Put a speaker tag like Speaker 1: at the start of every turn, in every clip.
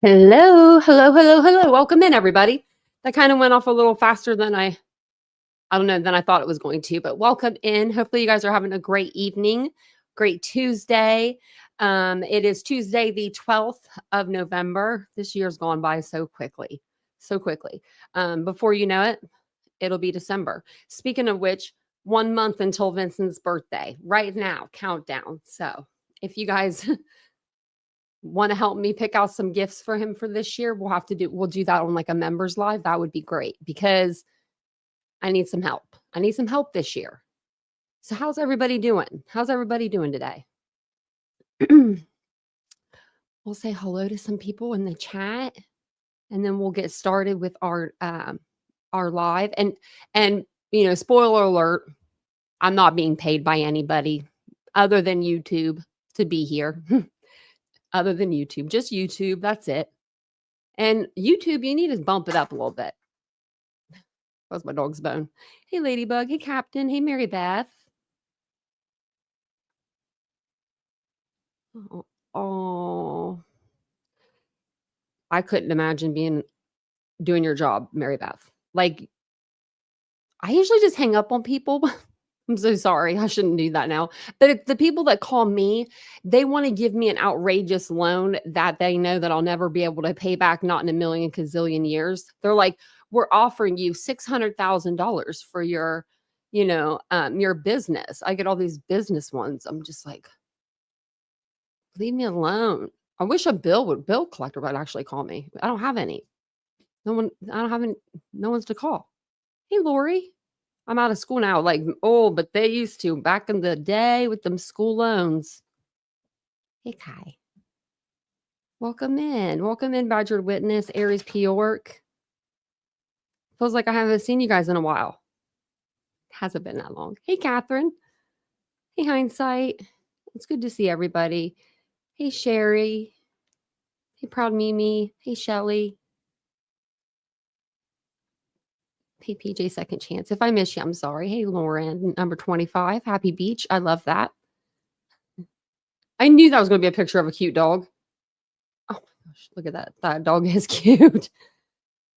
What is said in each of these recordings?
Speaker 1: Hello, hello, hello, hello. Welcome in, everybody. That kind of went off a little faster than I don't know, than I thought it was going to, but welcome in. Hopefully you guys are having a great evening, great Tuesday. It is Tuesday, the 12th of November. This year's gone by so quickly, so quickly. Before you know it, it'll be December. Speaking of which, 1 month until Vincent's birthday. Right now, countdown. So if you guys want to help me pick out some gifts for him for this year, we'll do that on like a members live. That would be great because I need some help. I need some help this year. So how's everybody doing? How's everybody doing today? We'll say hello to some people in the chat and then we'll get started with our live and spoiler alert, I'm not being paid by anybody other than YouTube to be here. Other than YouTube, just YouTube. That's it. And YouTube, you need to bump it up a little bit. That's my dog's bone. Hey, Ladybug. Hey, Captain. Hey, Mary Beth. Oh, I couldn't imagine doing your job, Mary Beth. Like, I usually just hang up on people. I'm so sorry. I shouldn't do that now. But if the people that call me, they want to give me an outrageous loan that they know that I'll never be able to pay back, not in a million gazillion years. They're like, we're offering you $600,000 for your business. I get all these business ones. I'm just like, leave me alone. I wish a bill collector would actually call me. I don't have any. I don't have any, no one's to call. Hey, Lori. I'm out of school now. Like, but they used to back in the day with them school loans. Hey, Kai. Welcome in, Badger Witness, Aries P. York. Feels like I haven't seen you guys in a while. Hasn't been that long. Hey, Catherine. Hey, Hindsight. It's good to see everybody. Hey, Sherry. Hey, Proud Mimi. Hey, Shelly. Hey, PJ Second Chance. If I miss you, I'm sorry. Hey, Lauren, number 25. Happy Beach. I love that. I knew that was going to be a picture of a cute dog. Oh my gosh, look at that. That dog is cute.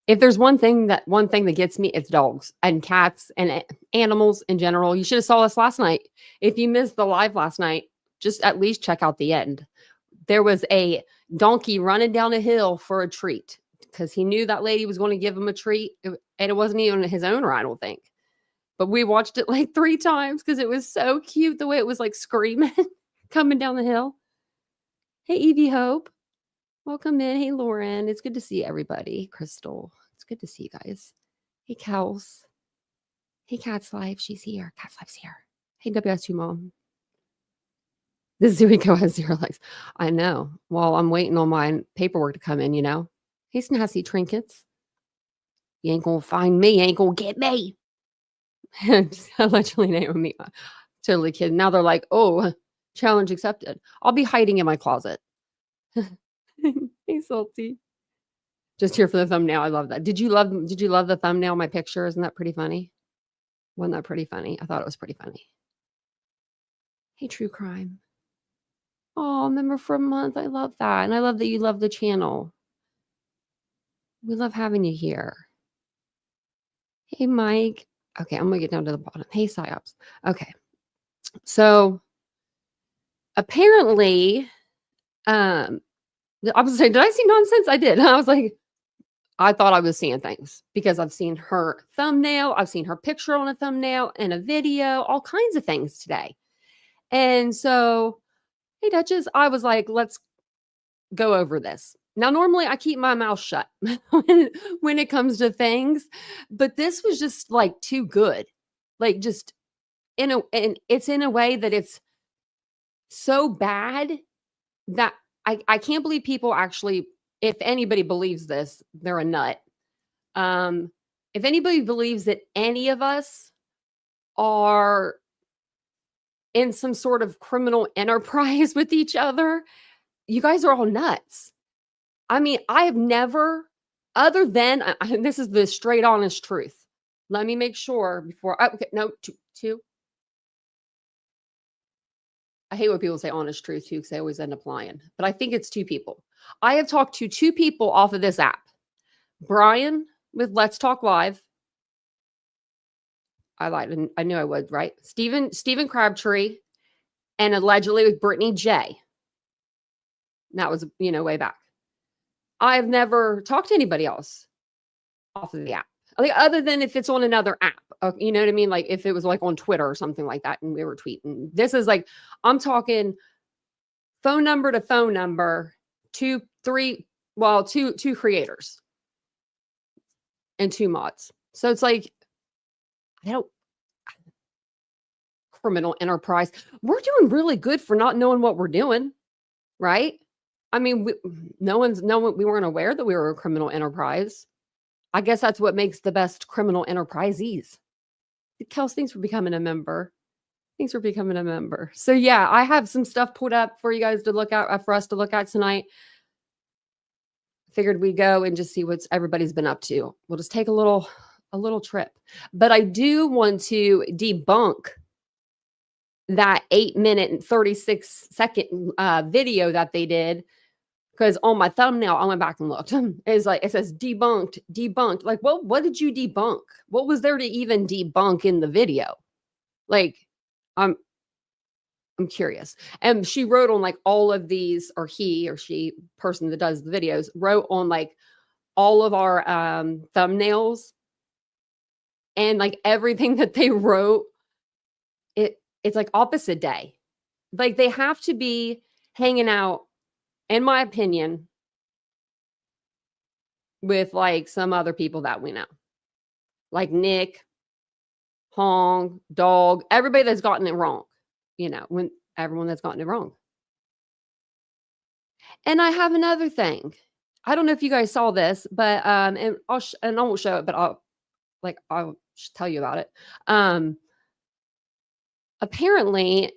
Speaker 1: If there's one thing that gets me, it's dogs and cats and animals in general. You should have saw us last night. If you missed the live last night, just at least check out the end. There was a donkey running down a hill for a treat because he knew that lady was going to give him a treat. And it wasn't even his owner, I don't think. But we watched it like 3 times because it was so cute the way it was like screaming coming down the hill. Hey, Evie Hope. Welcome in. Hey, Lauren. It's good to see everybody. Crystal. It's good to see you guys. Hey, Kels. Hey, Cat's Life. She's here. Cat's Life's here. Hey, WS2 Mom. This Rico has 0 likes. I know. Well, I'm waiting on my paperwork to come in, Hey, Snazzy Trinkets. You ain't gonna find me. You ain't gonna get me. Allegedly Naomi. Totally kidding. Now they're like, oh, challenge accepted. I'll be hiding in my closet. Hey, Salty. Just here for the thumbnail. I love that. Did you love the thumbnail, my picture? Isn't that pretty funny? Wasn't that pretty funny? I thought it was pretty funny. Hey, True Crime. Oh, member for a month. I love that. And I love that you love the channel. We love having you here. Hey, Mike. Okay, I'm going to get down to the bottom. Hey, Psyops. Okay. So apparently, I was saying, did I see nonsense? I did. I was like, I thought I was seeing things because I've seen her thumbnail. I've seen her picture on a thumbnail and a video, all kinds of things today. And so, hey, Duchess, I was like, let's go over this. Now, normally I keep my mouth shut when it comes to things, but this was just like too good. Like just and it's in a way that it's so bad that I can't believe people actually, if anybody believes this, they're a nut. If anybody believes that any of us are in some sort of criminal enterprise with each other, you guys are all nuts. I mean, I have never, other than, this is the straight honest truth. Let me make sure before, okay, no, two. I hate when people say honest truth too, because they always end up lying. But I think it's 2 people. I have talked to 2 people off of this app. Brian with Let's Talk Live. I lied. I knew I would, right? Stephen Crabtree, and allegedly with Brittany J. That was, way back. I've never talked to anybody else off of the app. Like, other than if it's on another app, you know what I mean? Like if it was like on Twitter or something like that and we were tweeting. This is like, I'm talking phone number to phone number, two creators and 2 mods. So it's like, I don't, criminal enterprise. We're doing really good for not knowing what we're doing, right? I mean, we weren't aware that we were a criminal enterprise. I guess that's what makes the best criminal enterprisees. Kels, thanks for becoming a member. Thanks for becoming a member. So yeah, I have some stuff put up for you guys to look at, for us to look at tonight. Figured we'd go and just see what everybody's been up to. We'll just take a little trip. But I do want to debunk that 8-minute and 36-second video that they did. Because on my thumbnail, I went back and looked. It's like, it says debunked. Like, well, what did you debunk? What was there to even debunk in the video? Like, I'm curious. And she wrote on like all of these, or he or she, person that does the videos, wrote on like all of our thumbnails, and like everything that they wrote, it's like opposite day. Like they have to be hanging out, in my opinion, with like some other people that we know, like Nick, Hong, Dog, everybody that's gotten it wrong, when everyone that's gotten it wrong. And I have another thing. I don't know if you guys saw this, but and I won't show it, but I'll tell you about it. Apparently,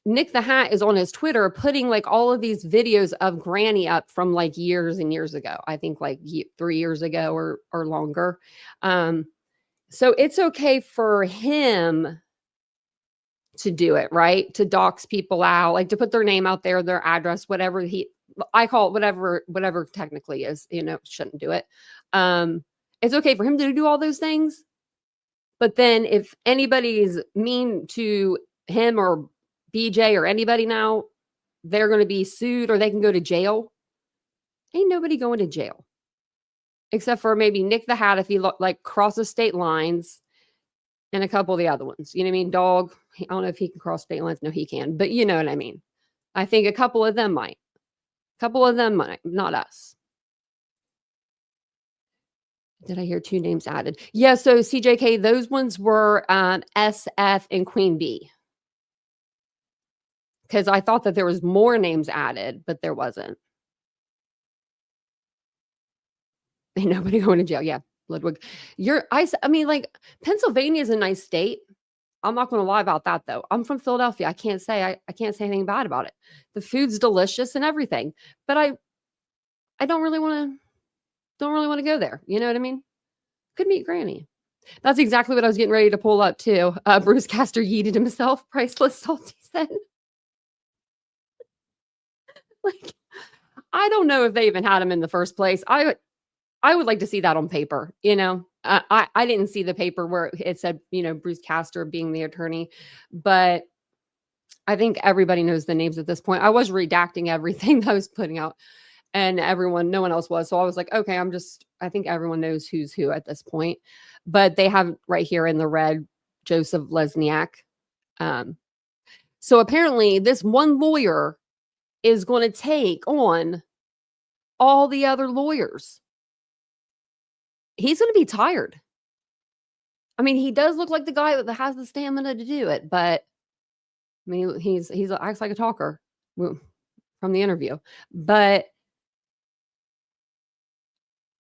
Speaker 1: Nick the Hat is on his Twitter putting like all of these videos of Granny up from like years and years ago. I think like 3 years ago or longer. So it's okay for him to do it, right? To dox people out, like to put their name out there, their address, whatever I call it, whatever technically is, shouldn't do it. It's okay for him to do all those things. But then if anybody's mean to him or BJ or anybody now, they're going to be sued or they can go to jail. Ain't nobody going to jail. Except for maybe Nick the Hat if he crosses state lines, and a couple of the other ones. You know what I mean? Dog, I don't know if he can cross state lines. No, he can. But you know what I mean? I think a couple of them might. A couple of them might, not us. Did I hear 2 names added? Yeah, so CJK, those ones were SF and Queen Bee. Because I thought that there was more names added, but there wasn't. Ain't nobody going to jail. Yeah, Ludwig. I mean, like, Pennsylvania is a nice state. I'm not going to lie about that, though. I'm from Philadelphia. I can't say anything bad about it. The food's delicious and everything, but I don't really want to go there. You know what I mean? Could meet Granny. That's exactly what I was getting ready to pull up too. Bruce Castor yeeted himself. Priceless salty said. Like, I don't know if they even had him in the first place. I would like to see that on paper. I didn't see the paper where it said, Bruce Castor being the attorney, but I think everybody knows the names at this point. I was redacting everything that I was putting out, and no one else was. So I was like, okay, I think everyone knows who's who at this point. But they have right here in the red, Joseph Lesniak. So apparently this one lawyer is going to take on all the other lawyers. He's going to be tired. I mean, he does look like the guy that has the stamina to do it, but I mean, he's acts like a talker from the interview, but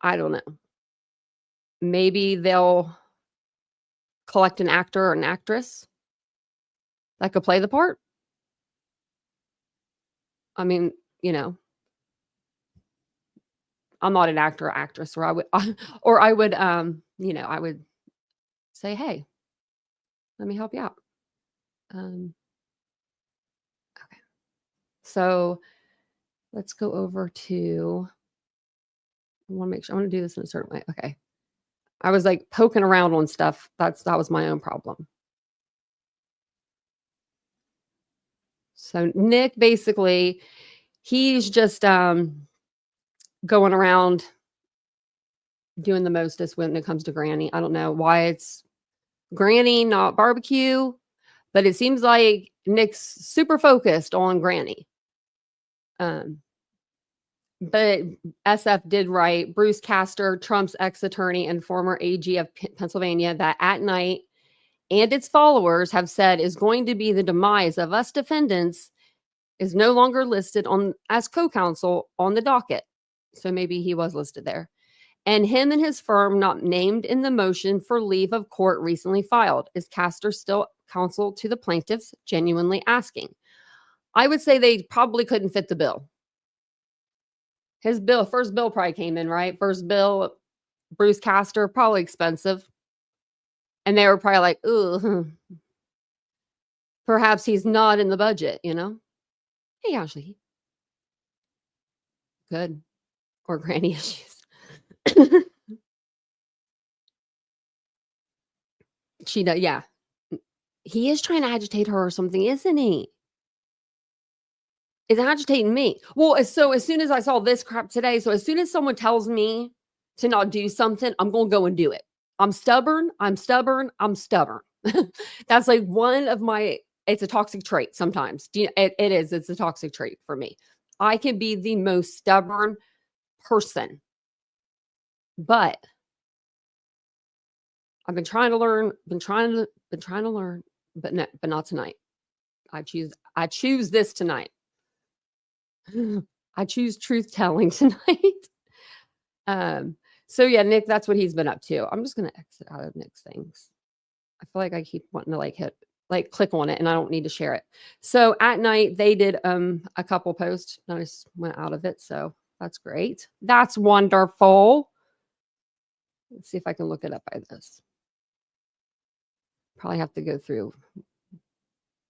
Speaker 1: I don't know. Maybe they'll collect an actor or an actress that could play the part. I mean, I'm not an actor or actress, or I would, I would say, hey, let me help you out. Okay. So let's go over to, I want to make sure, I want to do this in a certain way. Okay. I was like poking around on stuff. That was my own problem. So Nick, basically, he's just going around doing the mostest when it comes to Granny. I don't know why it's Granny, not barbecue, but it seems like Nick's super focused on Granny. But SF did write, Bruce Castor, Trump's ex-attorney and former AG of Pennsylvania, that AtNight and its followers have said is going to be the demise of us defendants, is no longer listed on as co-counsel on the docket. So maybe he was listed there. And him and his firm not named in the motion for leave of court recently filed. Is Castor still counsel to the plaintiffs? Genuinely asking. I would say they probably couldn't fit the bill. His first bill probably came in, right? First bill, Bruce Castor, probably expensive. And they were probably like, ooh, perhaps he's not in the budget, you know? Hey, Ashley. Good. Or Granny issues. She does, yeah. He is trying to agitate her or something, isn't he? It's agitating me. Well, so as soon as I saw this crap today, so as soon as someone tells me to not do something, I'm going to go and do it. I'm stubborn. That's like one of my, it's a toxic trait sometimes. It is. It's a toxic trait for me. I can be the most stubborn person, but I've been trying to learn, but not tonight. I choose this tonight. I choose truth telling tonight. So yeah, Nick, that's what he's been up to. I'm just gonna exit out of Nick's things. I feel like I keep wanting to click on it and I don't need to share it. So AtNight, they did a couple posts. I just went out of it. So that's great. That's wonderful. Let's see if I can look it up by this. Probably have to go through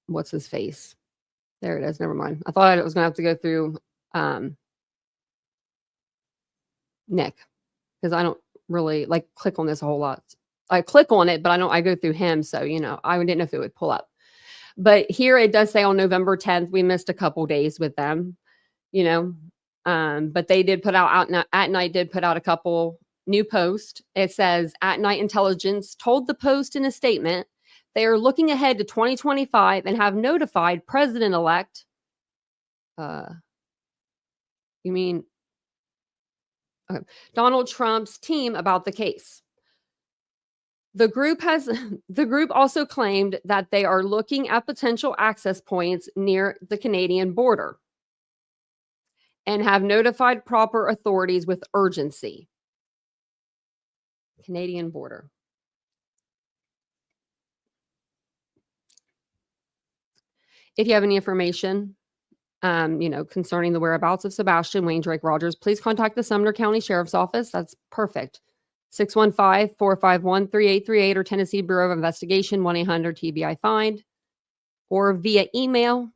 Speaker 1: what's his face. There it is. Never mind. I thought it was gonna have to go through Nick, because I don't really like click on this a whole lot. I click on it, but I go through him. So, I didn't know if it would pull up. But here it does say on November 10th, we missed a couple days with them, but they did put out AtNight did put out a couple new posts. It says AtNight Intelligence told the Post in a statement they are looking ahead to 2025 and have notified President-elect. You mean Donald Trump's team about the case. The group also claimed that they are looking at potential access points near the Canadian border and have notified proper authorities with urgency. Canadian border. If you have any information, concerning the whereabouts of Sebastian Wayne Drake Rogers, please contact the Sumner County Sheriff's Office. That's perfect. 615-451-3838 or Tennessee Bureau of Investigation, 1-800-TBI-FIND, or via email.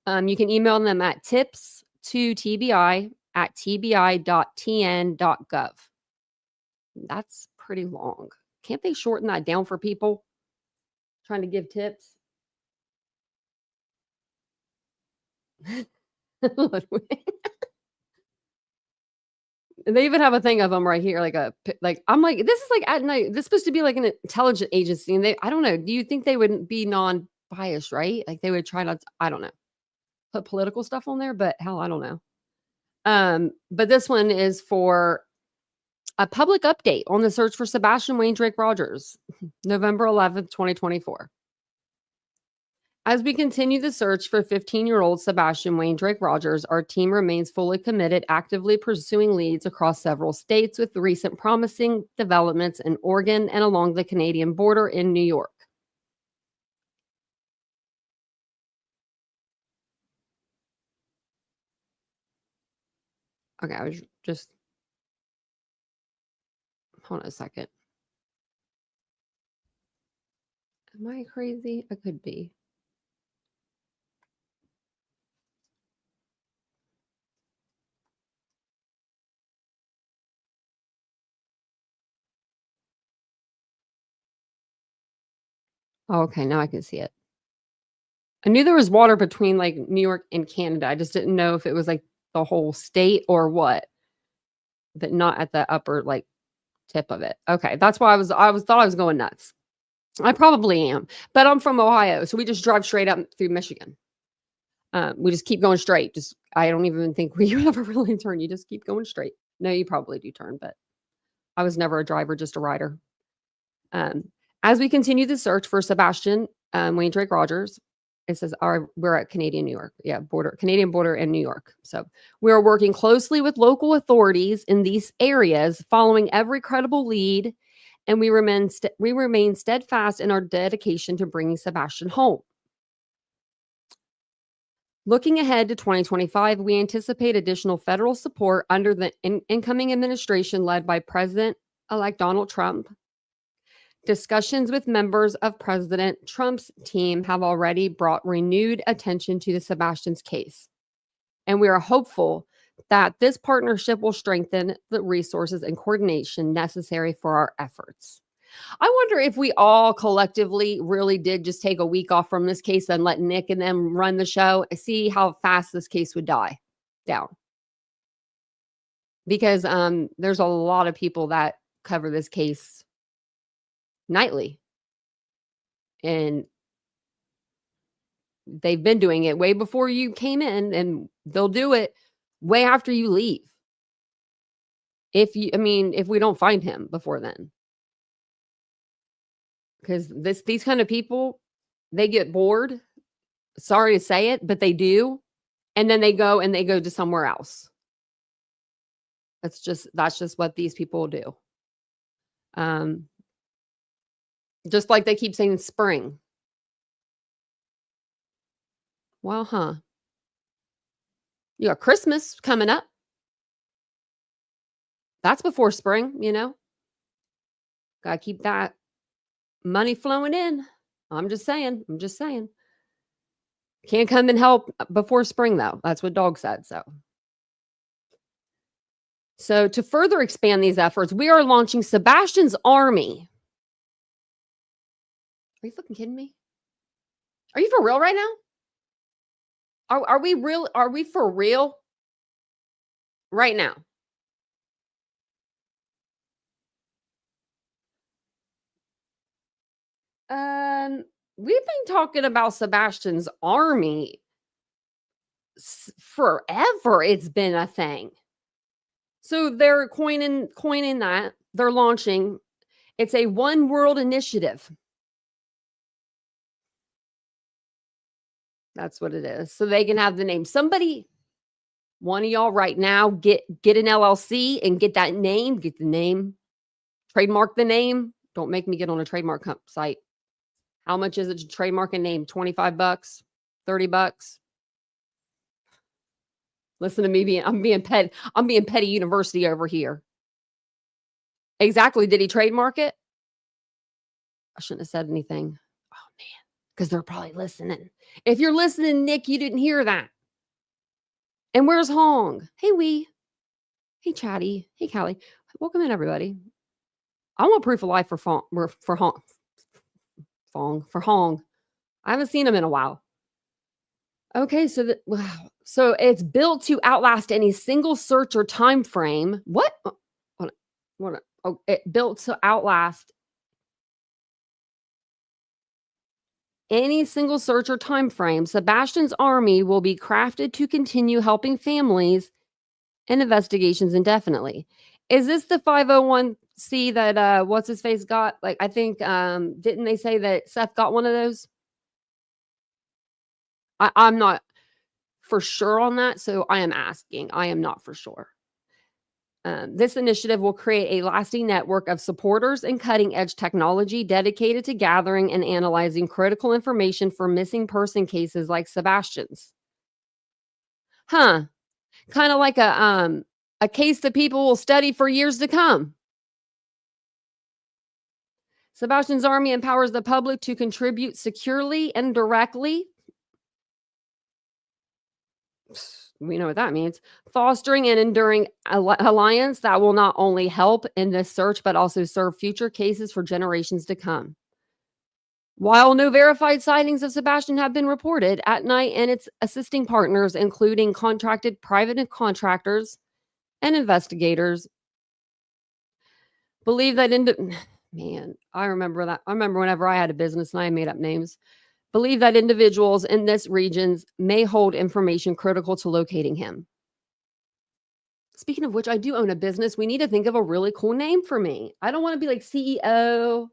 Speaker 1: You can email them at tips2tbi@tbi.tn.gov. That's pretty long. Can't they shorten that down for people trying to give tips? They even have a thing of them right here, I'm like, this is like AtNight. This is supposed to be like an intelligence agency, and I don't know. Do you think they wouldn't be non-biased, right? Like they would try not to, I don't know, put political stuff on there, but hell, I don't know. But this one is for a public update on the search for Sebastian Wayne Drake Rogers, November 11th, 2024. As we continue the search for 15-year-old Sebastian Wayne Drake Rogers, our team remains fully committed, actively pursuing leads across several states with recent promising developments in Oregon and along the Canadian border in New York. Okay, I was just, hold on a second. Am I crazy? I could be. Oh, okay, now I can see it. I knew there was water between, like, New York and Canada. I just didn't know if it was, like, the whole state or what, but not at the upper, like, tip of it. Okay, that's why I was thought I was going nuts. I probably am, but I'm from Ohio, so we just drive straight up through Michigan. We just keep going straight. Just I don't even think we ever really turn. You just keep going straight. No, you probably do turn, but I was never a driver, just a rider. Um, as we continue the search for Sebastian Wayne Drake Rogers, it says we're at Canadian New York. Yeah, Canadian border in New York. So we are working closely with local authorities in these areas, following every credible lead, and we remain steadfast in our dedication to bringing Sebastian home. Looking ahead to 2025, we anticipate additional federal support under the incoming administration led by President-elect Donald Trump. Discussions with members of President Trump's team have already brought renewed attention to the Sebastian's case, and we are hopeful that this partnership will strengthen the resources and coordination necessary for our efforts. I wonder if we all collectively really did just take a week off from this case and let Nick and them run the show, see how fast this case would die down. Because there's a lot of people that cover this case nightly. And they've been doing it way before you came in, and they'll do it way after you leave. If we don't find him before then. Because these kind of people, they get bored. Sorry to say it, but they do. And then they go to somewhere else. That's just what these people do. Just like they keep saying spring. Well, you got Christmas coming up. That's before spring, Gotta keep that money flowing in. I'm just saying. Can't come and help before spring, though. That's what Dog said, So to further expand these efforts, we are launching Sebastian's Army. Are you fucking kidding me? Are you for real right now? Are we real? Are we for real right now? We've been talking about Sebastian's Army forever. It's been a thing. So they're coining that. They're launching. It's a one world initiative. That's what it is. So they can have the name. One of y'all right now, get an LLC and get that name. Get the name. Trademark the name. Don't make me get on a trademark site. How much is it to trademark a name? $25, $30. Listen to me I'm being petty university over here. Exactly. Did he trademark it? I shouldn't have said anything. Oh man, because they're probably listening. If you're listening, Nick, you didn't hear that. And where's Hong? Hey, Hey, Chatty. Hey, Callie. Welcome in, everybody. I want proof of life for Hong. I haven't seen him in a while. Okay, so it's built to outlast any single search or time frame. What? What? Oh, it built to outlast any single search or time frame. Sebastian's Army will be crafted to continue helping families and investigations indefinitely. Is this the 501c that what's his face got? Like, I think didn't they say that Seth got one of those? I'm not for sure on that, so I am asking. I am not for sure. This initiative will create a lasting network of supporters and cutting-edge technology dedicated to gathering and analyzing critical information for missing person cases like Sebastian's. Kind of like a case that people will study for years to come. Sebastian's Army empowers the public to contribute securely and directly. We know what that means. Fostering an enduring alliance that will not only help in this search, but also serve future cases for generations to come. While no verified sightings of Sebastian have been reported, AtNight and its assisting partners, including contracted private contractors and investigators, believe that man, I remember that. I remember whenever I had a business and I made up names. Believe that individuals in this regions may hold information critical to locating him. Speaking of which, I do own a business. We need to think of a really cool name for me. I don't want to be like CEO.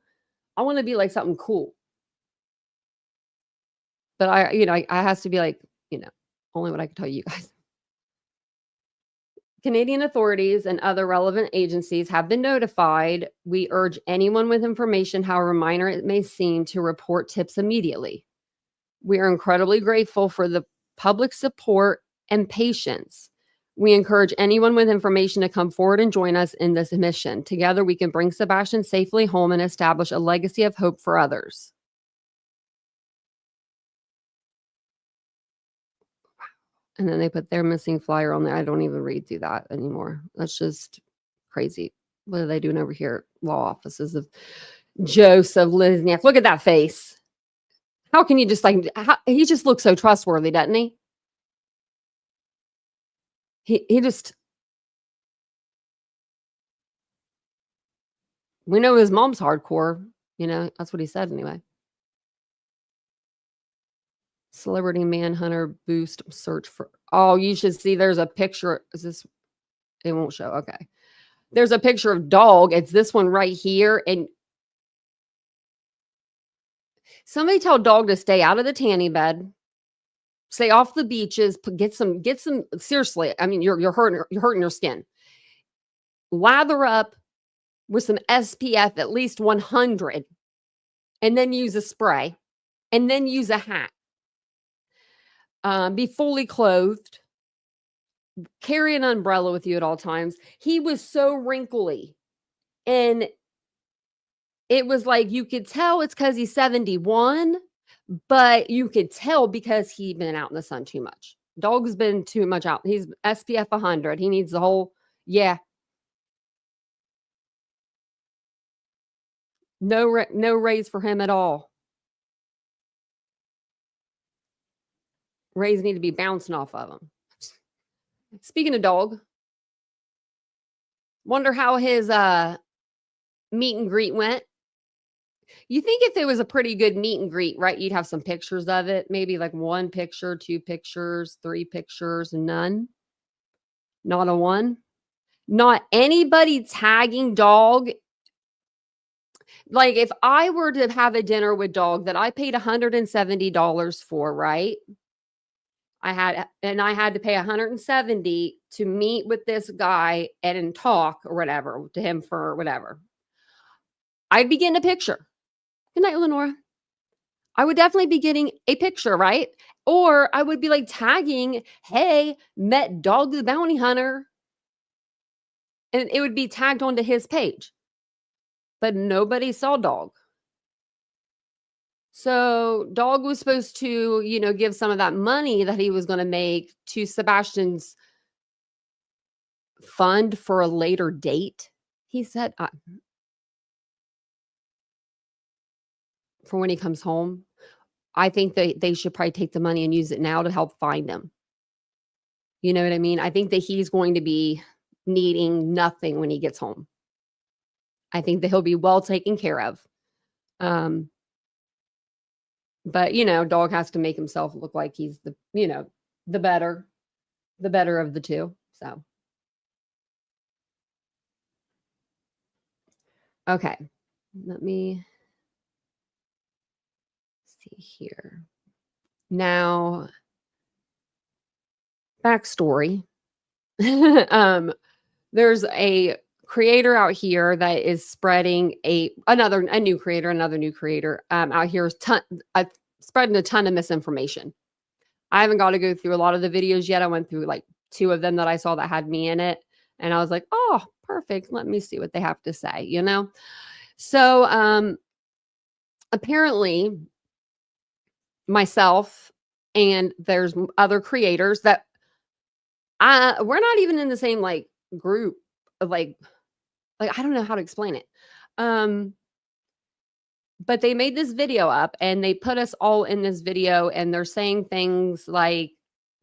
Speaker 1: I want to be like something cool. But I has to be like, only what I can tell you guys. Canadian authorities and other relevant agencies have been notified. We urge anyone with information, however minor it may seem, to report tips immediately. We are incredibly grateful for the public support and patience. We encourage anyone with information to come forward and join us in this mission. Together, we can bring Sebastian safely home and establish a legacy of hope for others. And then they put their missing flyer on there. I don't even read through that anymore. That's just crazy. What are they doing over here? Law offices of Joseph Lizniak. Look at that face. How can you just he just looks so trustworthy, doesn't he? He just, we know his mom's hardcore. That's what he said anyway. Celebrity manhunter boost search for. Oh, you should see. There's a picture. Is this? It won't show. Okay. There's a picture of dog. It's this one right here. And somebody tell dog to stay out of the tanning bed. Stay off the beaches. Get some. Seriously, I mean, you're hurting your skin. Lather up with some SPF at least 100, and then use a spray, and then use a hat. Be fully clothed. Carry an umbrella with you at all times. He was so wrinkly, and it was like you could tell it's because he's 71, but you could tell because he'd been out in the sun too much. Dog's been too much out. He's SPF 100. He needs the whole, yeah. No rays for him at all. Rays need to be bouncing off of him. Speaking of dog, wonder how his meet and greet went. You think if it was a pretty good meet and greet, right? You'd have some pictures of it, maybe like 1 picture, 2 pictures, 3 pictures, none. Not a one. Not anybody tagging dog. Like if I were to have a dinner with dog that I paid $170 for, right? I had to pay $170 to meet with this guy and talk or whatever to him for whatever. I'd be getting a picture. Good night, Lenora. I would definitely be getting a picture, right? Or I would be like tagging, hey, met Dog the Bounty Hunter. And it would be tagged onto his page. But nobody saw Dog. So Dog was supposed to, give some of that money that he was going to make to Sebastian's fund for a later date. He said, for when he comes home. I think they should probably take the money and use it now to help find him. You know what I mean? I think that he's going to be needing nothing when he gets home. I think that he'll be well taken care of. But, Dog has to make himself look like he's the better of the two. So. Okay. Let me see here. Now, backstory. There's a creator out here that is spreading another new creator out here is spreading a ton of misinformation. I haven't got to go through a lot of the videos yet. I went through like 2 of them that I saw that had me in it, and I was like, oh, perfect. Let me see what they have to say, So apparently myself and there's other creators that we're not even in the same like group of like I don't know how to explain it. But they made this video up and they put us all in this video, and they're saying things like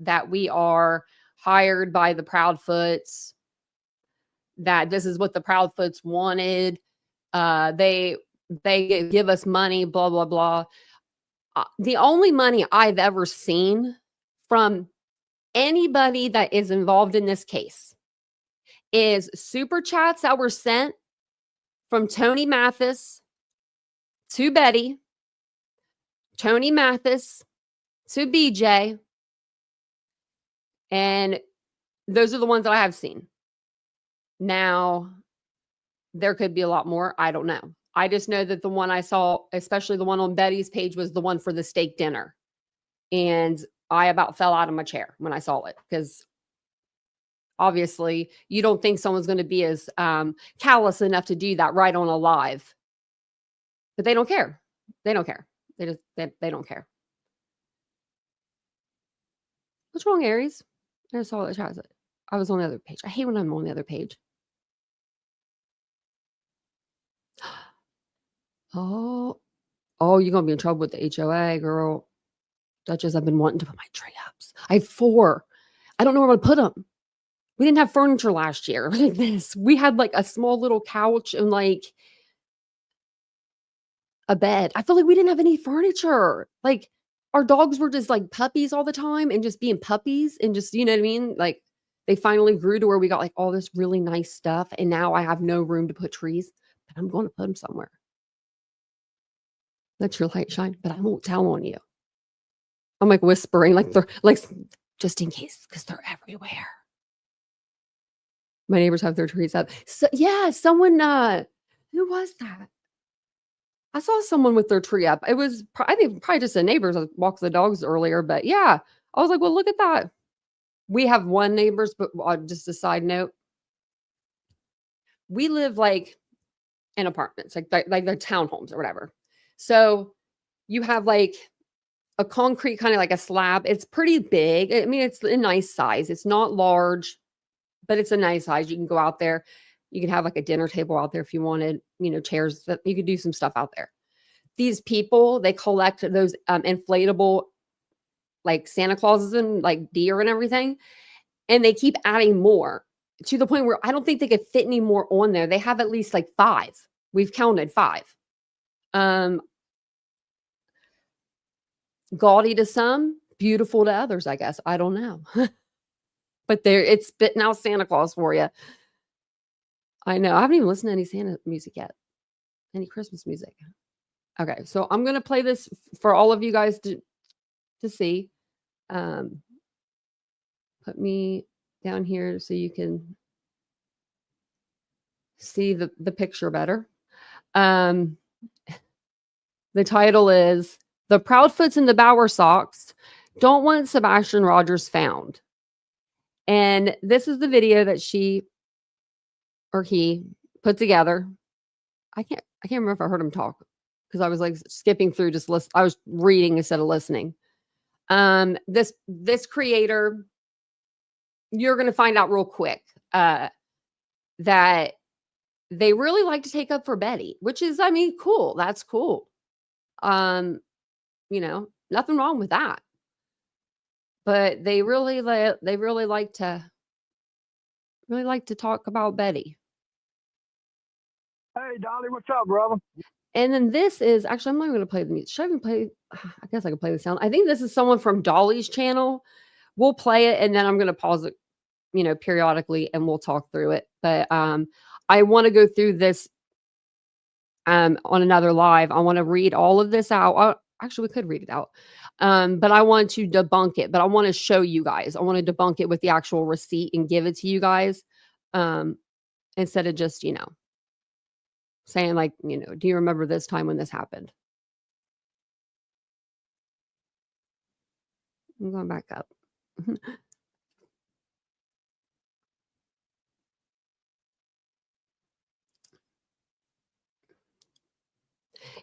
Speaker 1: that we are hired by the Proudfoots, that this is what the Proudfoots wanted. They give us money, blah, blah, blah. The only money I've ever seen from anybody that is involved in this case is super chats that were sent from Tony Mathis to Betty, Tony Mathis to BJ, and those are the ones that I have seen. Now, there could be a lot more. I don't know. I just know that the one I saw, especially the one on Betty's page, was the one for the steak dinner. And I about fell out of my chair when I saw it, because obviously you don't think someone's going to be as callous enough to do that right on a live. But they don't care. They don't care. They don't care. What's wrong, Aries? I saw it. I was on the other page. I hate when I'm on the other page. Oh, you're going to be in trouble with the HOA, girl. Duchess, I've been wanting to put my tree ups. I have 4. I don't know where I'm going to put them. We didn't have furniture last year like this. We had like a small little couch and like a bed. I feel like we didn't have any furniture. Like our dogs were just like puppies all the time and just being puppies and just, you know what I mean? Like they finally grew to where we got like all this really nice stuff. And now I have no room to put trees, but I'm going to put them somewhere. Let your light shine, but I won't tell on you. I'm like whispering, like they're like, just in case, because they're everywhere. My neighbors have their trees up. So yeah, someone, who was that? I saw someone with their tree up. It was, I think, probably just the neighbors. I walked the dogs earlier, but yeah, I was like, well, look at that. We have one neighbors, but just a side note. We live like in apartments, like they're townhomes or whatever. So you have like a concrete kind of like a slab. It's pretty big. I mean, it's a nice size. It's not large, but it's a nice size. You can go out there. You can have like a dinner table out there if you wanted, you know, chairs, that you could do some stuff out there. These people, they collect those inflatable like Santa Clauses and like deer and everything. And they keep adding more to the point where I don't think they could fit any more on there. They have at least like 5. We've counted 5. Gaudy to some, beautiful to others, I guess. I don't know. But it's spitting out Santa Claus for you. I know. I haven't even listened to any Santa music yet. Any Christmas music. Okay, so I'm going to play this for all of you guys to see. Put me down here so you can see the picture better. The title is "The Proudfoots and the Bower Socks Don't Want Sebastian Rogers Found." And this is the video that she or he put together. I can't remember if I heard him talk, because I was like skipping through, just listen. I was reading instead of listening. This creator, you're going to find out real quick that they really like to take up for Betty, which is, I mean, cool. That's cool. You know, nothing wrong with that. But they really like to talk about Betty.
Speaker 2: Hey, Dolly, what's up, brother?
Speaker 1: And then this is actually, I'm not going to play the music. Should I even play? I guess I could play the sound. I think this is someone from Dolly's channel. We'll play it, and then I'm going to pause it, you know, periodically, and we'll talk through it. But I want to go through this on another live. I want to read all of this out. Actually, we could read it out. But I want to debunk it. But I want to show you guys. I want to debunk it with the actual receipt and give it to you guys, instead of just, you know, saying like, you know, do you remember this time when this happened? I'm going back up.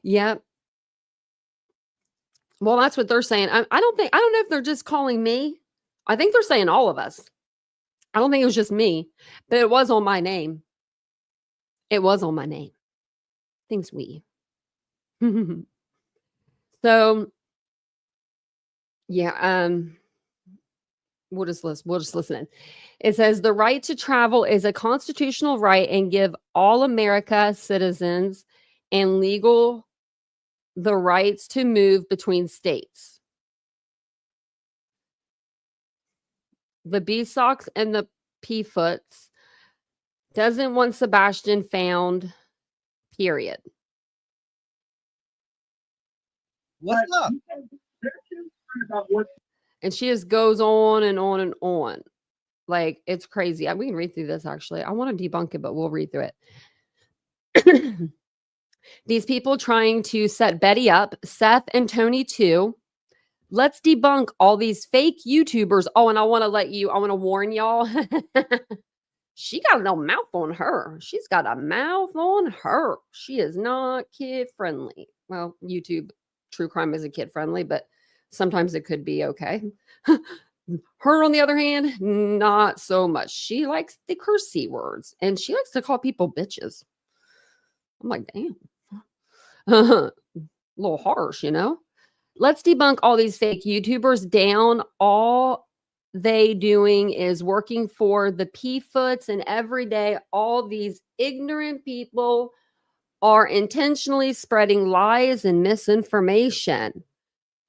Speaker 1: Yep. Well, that's what they're saying. I don't know if they're just calling me. I think they're saying all of us. I don't think it was just me, but it was on my name. It was on my name. Things we. So, yeah, we'll just listen in. It says the right to travel is a constitutional right and give all America citizens and legal the rights to move between states. The B Sox and the P Foots doesn't want Sebastian found, period.
Speaker 2: What's up?
Speaker 1: And she just goes on and on and on. Like, it's crazy. We can read through this, actually. I want to debunk it, but we'll read through it. These people trying to set Betty up, Seth and Tony too. Let's debunk all these fake YouTubers. Oh, and I want to warn y'all. She got no mouth on her. She's got a mouth on her. She is not kid friendly. Well, YouTube true crime isn't kid friendly, but sometimes it could be okay. Her, on the other hand, not so much. She likes the cursey words and she likes to call people bitches. I'm like, damn. A little harsh, you know? Let's debunk all these fake YouTubers down. All they doing is working for the P-Foots, and every day all these ignorant people are intentionally spreading lies and misinformation.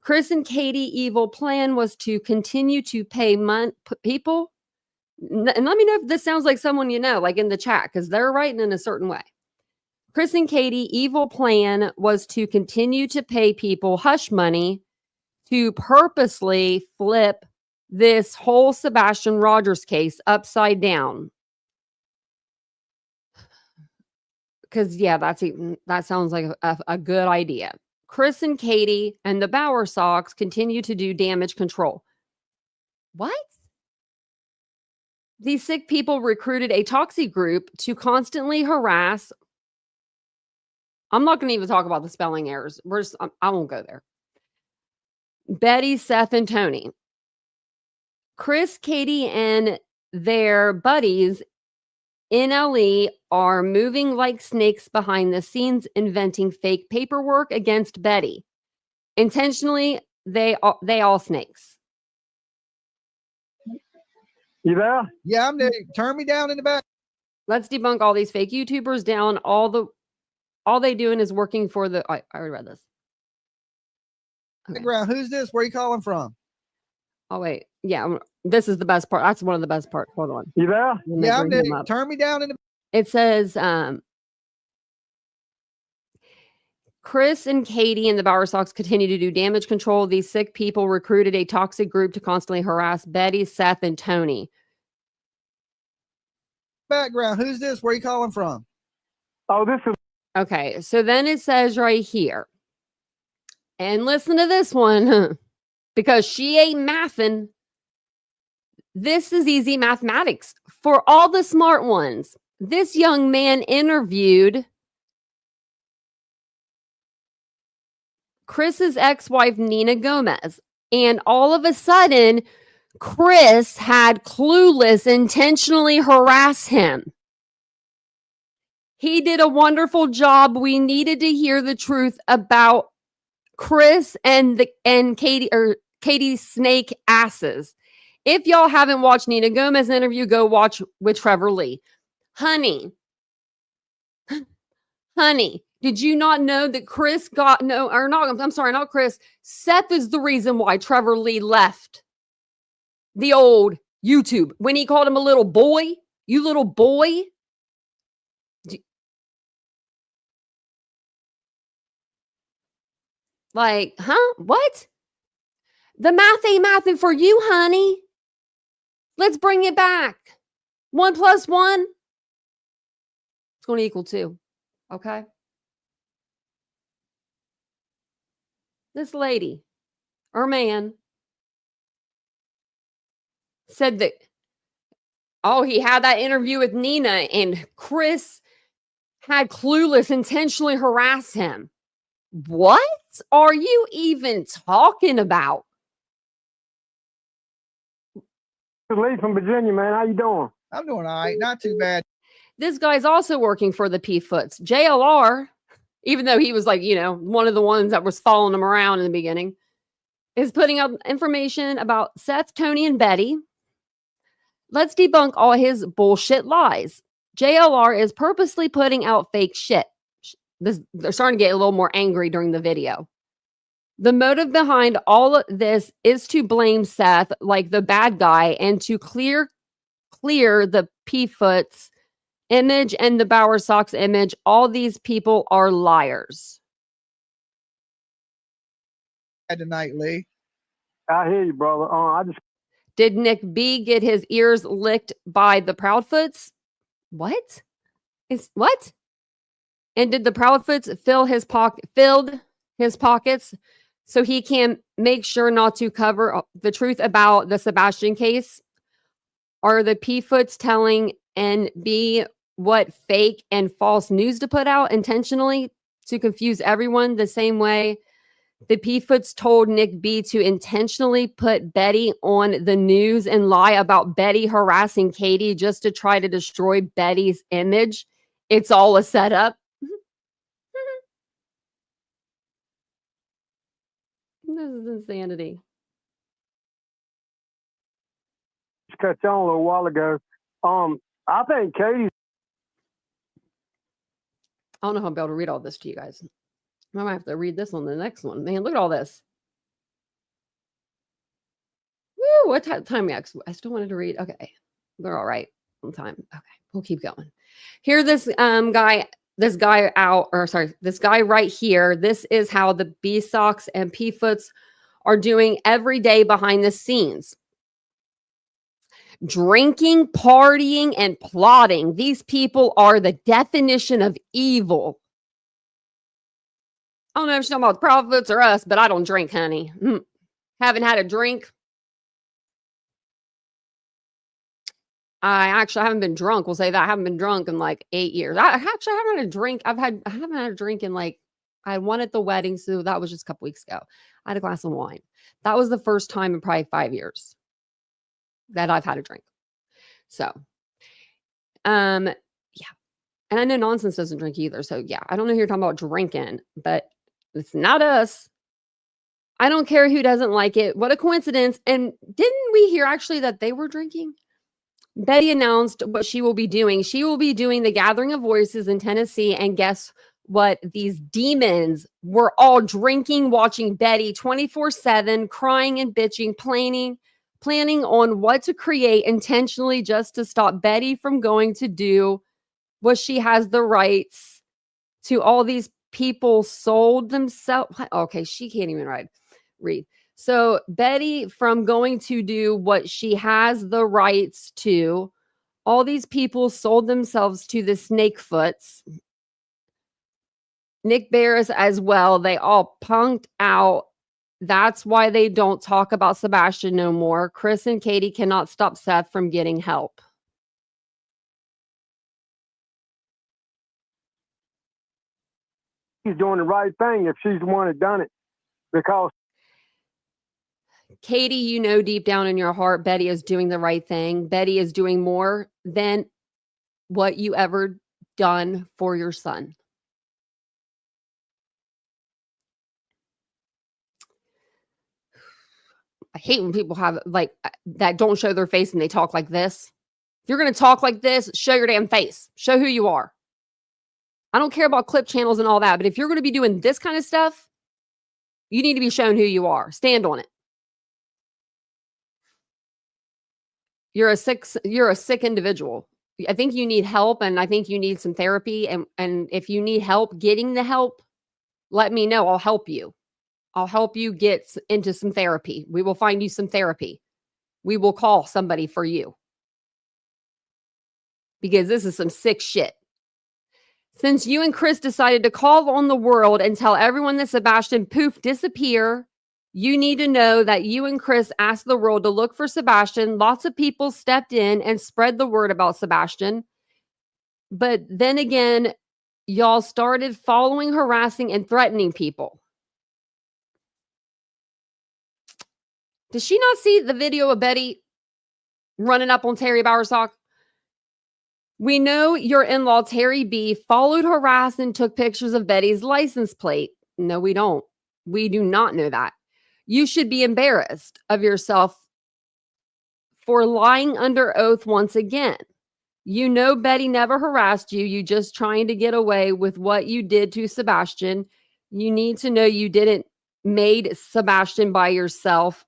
Speaker 1: Chris and Katie evil plan was to continue to pay people. And let me know if this sounds like someone you know, like in the chat, because they're writing in a certain way. Chris and Katie evil plan was to continue to pay people hush money to purposely flip this whole Sebastian Rogers case upside down. Because, yeah, that sounds like a good idea. Chris and Katie and the Bauer Sox continue to do damage control. What? These sick people recruited a toxic group to constantly harass. I'm not going to even talk about the spelling errors. I won't go there. Betty, Seth, and Tony. Chris, Katie, and their buddies NLE are moving like snakes behind the scenes, inventing fake paperwork against Betty. Intentionally, they all snakes.
Speaker 3: You there?
Speaker 2: Yeah, I'm there. Turn me down in the back.
Speaker 1: Let's debunk all these fake YouTubers down. All they doing is working for the. I already read this. Okay.
Speaker 2: Background. Who's this? Where are you calling from?
Speaker 1: Oh wait, yeah. This is the best part. That's one of the best parts. Hold on.
Speaker 3: You there?
Speaker 2: Yeah, I'm there. Turn me down in the.
Speaker 1: It says Chris and Katie and the Bauer Sox continue to do damage control. These sick people recruited a toxic group to constantly harass Betty, Seth, and Tony.
Speaker 2: Background. Who's this? Where are you calling from?
Speaker 3: Oh, this is.
Speaker 1: Okay, so then it says right here, and listen to this one, because she ain't mathing. This is easy mathematics for all the smart ones. This young man interviewed Chris's ex-wife, Nina Gomez, and all of a sudden, Chris had Clueless intentionally harass him. He did a wonderful job. We needed to hear the truth about Chris and Katie's snake asses. If y'all haven't watched Nina Gomez's interview, go watch with Trevor Lee. Honey, did you not know that Chris not Chris. Seth is the reason why Trevor Lee left the old YouTube when he called him a little boy. You little boy. Like, huh? What? The math ain't mathing for you, honey. Let's bring it back. 1 + 1. It's going to equal 2. Okay? This lady or man said that, he had that interview with Nina and Chris had Clueless intentionally harass him. What are you even talking about?
Speaker 3: Lee from Virginia, man. How you doing?
Speaker 2: I'm doing all right. Not too bad.
Speaker 1: This guy's also working for the P-Foots. JLR, even though he was like, you know, one of the ones that was following him around in the beginning, is putting out information about Seth, Tony, and Betty. Let's debunk all his bullshit lies. JLR is purposely putting out fake shit. They're starting to get a little more angry during the video. The motive behind all of this is to blame Seth like the bad guy and to clear the P-Foot's image and the Bowersox image. All these people are liars.
Speaker 2: Tonight, Lee.
Speaker 3: I hear you, brother.
Speaker 1: Did Nick B get his ears licked by the Proudfoots? What? What? And did the Proudfoots filled his pockets so he can make sure not to cover the truth about the Sebastian case? Are the P-Foots telling NB what fake and false news to put out intentionally to confuse everyone the same way the P-Foots told Nick B to intentionally put Betty on the news and lie about Betty harassing Katie just to try to destroy Betty's image? It's all a setup. This is insanity.
Speaker 3: Just cut you on a little while ago. I think Katie's.
Speaker 1: I don't know if I'll be able to read all this to you guys. I might have to read this on the next one. Man, look at all this. Woo, what time we actually? I still wanted to read. Okay. They're all right on time. Okay. We'll keep going. Here, this guy right here. This is how the B-Sox and P-Foots are doing every day behind the scenes. Drinking, partying, and plotting. These people are the definition of evil. I don't know if she's talking about the Proudfoots or us, but I don't drink, honey. Haven't had a drink. I haven't been drunk. We'll say that. I haven't been drunk in like 8 years. I haven't had a drink. I haven't had a drink in like, I had one at the wedding. So that was just a couple weeks ago. I had a glass of wine. That was the first time in probably 5 years that I've had a drink. So, yeah. And I know Nonsense doesn't drink either. So yeah, I don't know who you're talking about drinking, but it's not us. I don't care who doesn't like it. What a coincidence. And didn't we hear actually that they were drinking? Betty announced what she will be doing. She will be doing the Gathering of Voices in Tennessee. And guess what? These demons were all drinking, watching Betty 24/7, crying and bitching, planning on what to create intentionally just to stop Betty from going to do what she has the rights to. All these people sold themselves. Okay, she can't even read. So Betty from going to do what she has the rights to. All these people sold themselves to the Snakefoots. Nick Barris as well. They all punked out. That's why they don't talk about Sebastian no more. Chris and Katie cannot stop Seth from getting help.
Speaker 3: She's doing the right thing if she's the one that done it, because
Speaker 1: Katie, you know deep down in your heart, Betty is doing the right thing. Betty is doing more than what you ever done for your son. I hate when people have like that don't show their face and they talk like this. If you're going to talk like this, show your damn face. Show who you are. I don't care about clip channels and all that, but if you're going to be doing this kind of stuff, you need to be shown who you are. Stand on it. You're a sick individual. I think you need help, and I think you need some therapy. And if you need help getting the help, let me know. I'll help you. I'll help you get into some therapy. We will find you some therapy. We will call somebody for you. Because this is some sick shit. Since you and Chris decided to call on the world and tell everyone that Sebastian poof disappear, you need to know that you and Chris asked the world to look for Sebastian. Lots of people stepped in and spread the word about Sebastian. But then again, y'all started following, harassing, and threatening people. Does she not see the video of Betty running up on Terry Bowersock? We know your in-law, Terry B, followed, harassed, and took pictures of Betty's license plate. No, we don't. We do not know that. You should be embarrassed of yourself for lying under oath once again. You know Betty never harassed you. You just trying to get away with what you did to Sebastian. You need to know you didn't made Sebastian by yourself.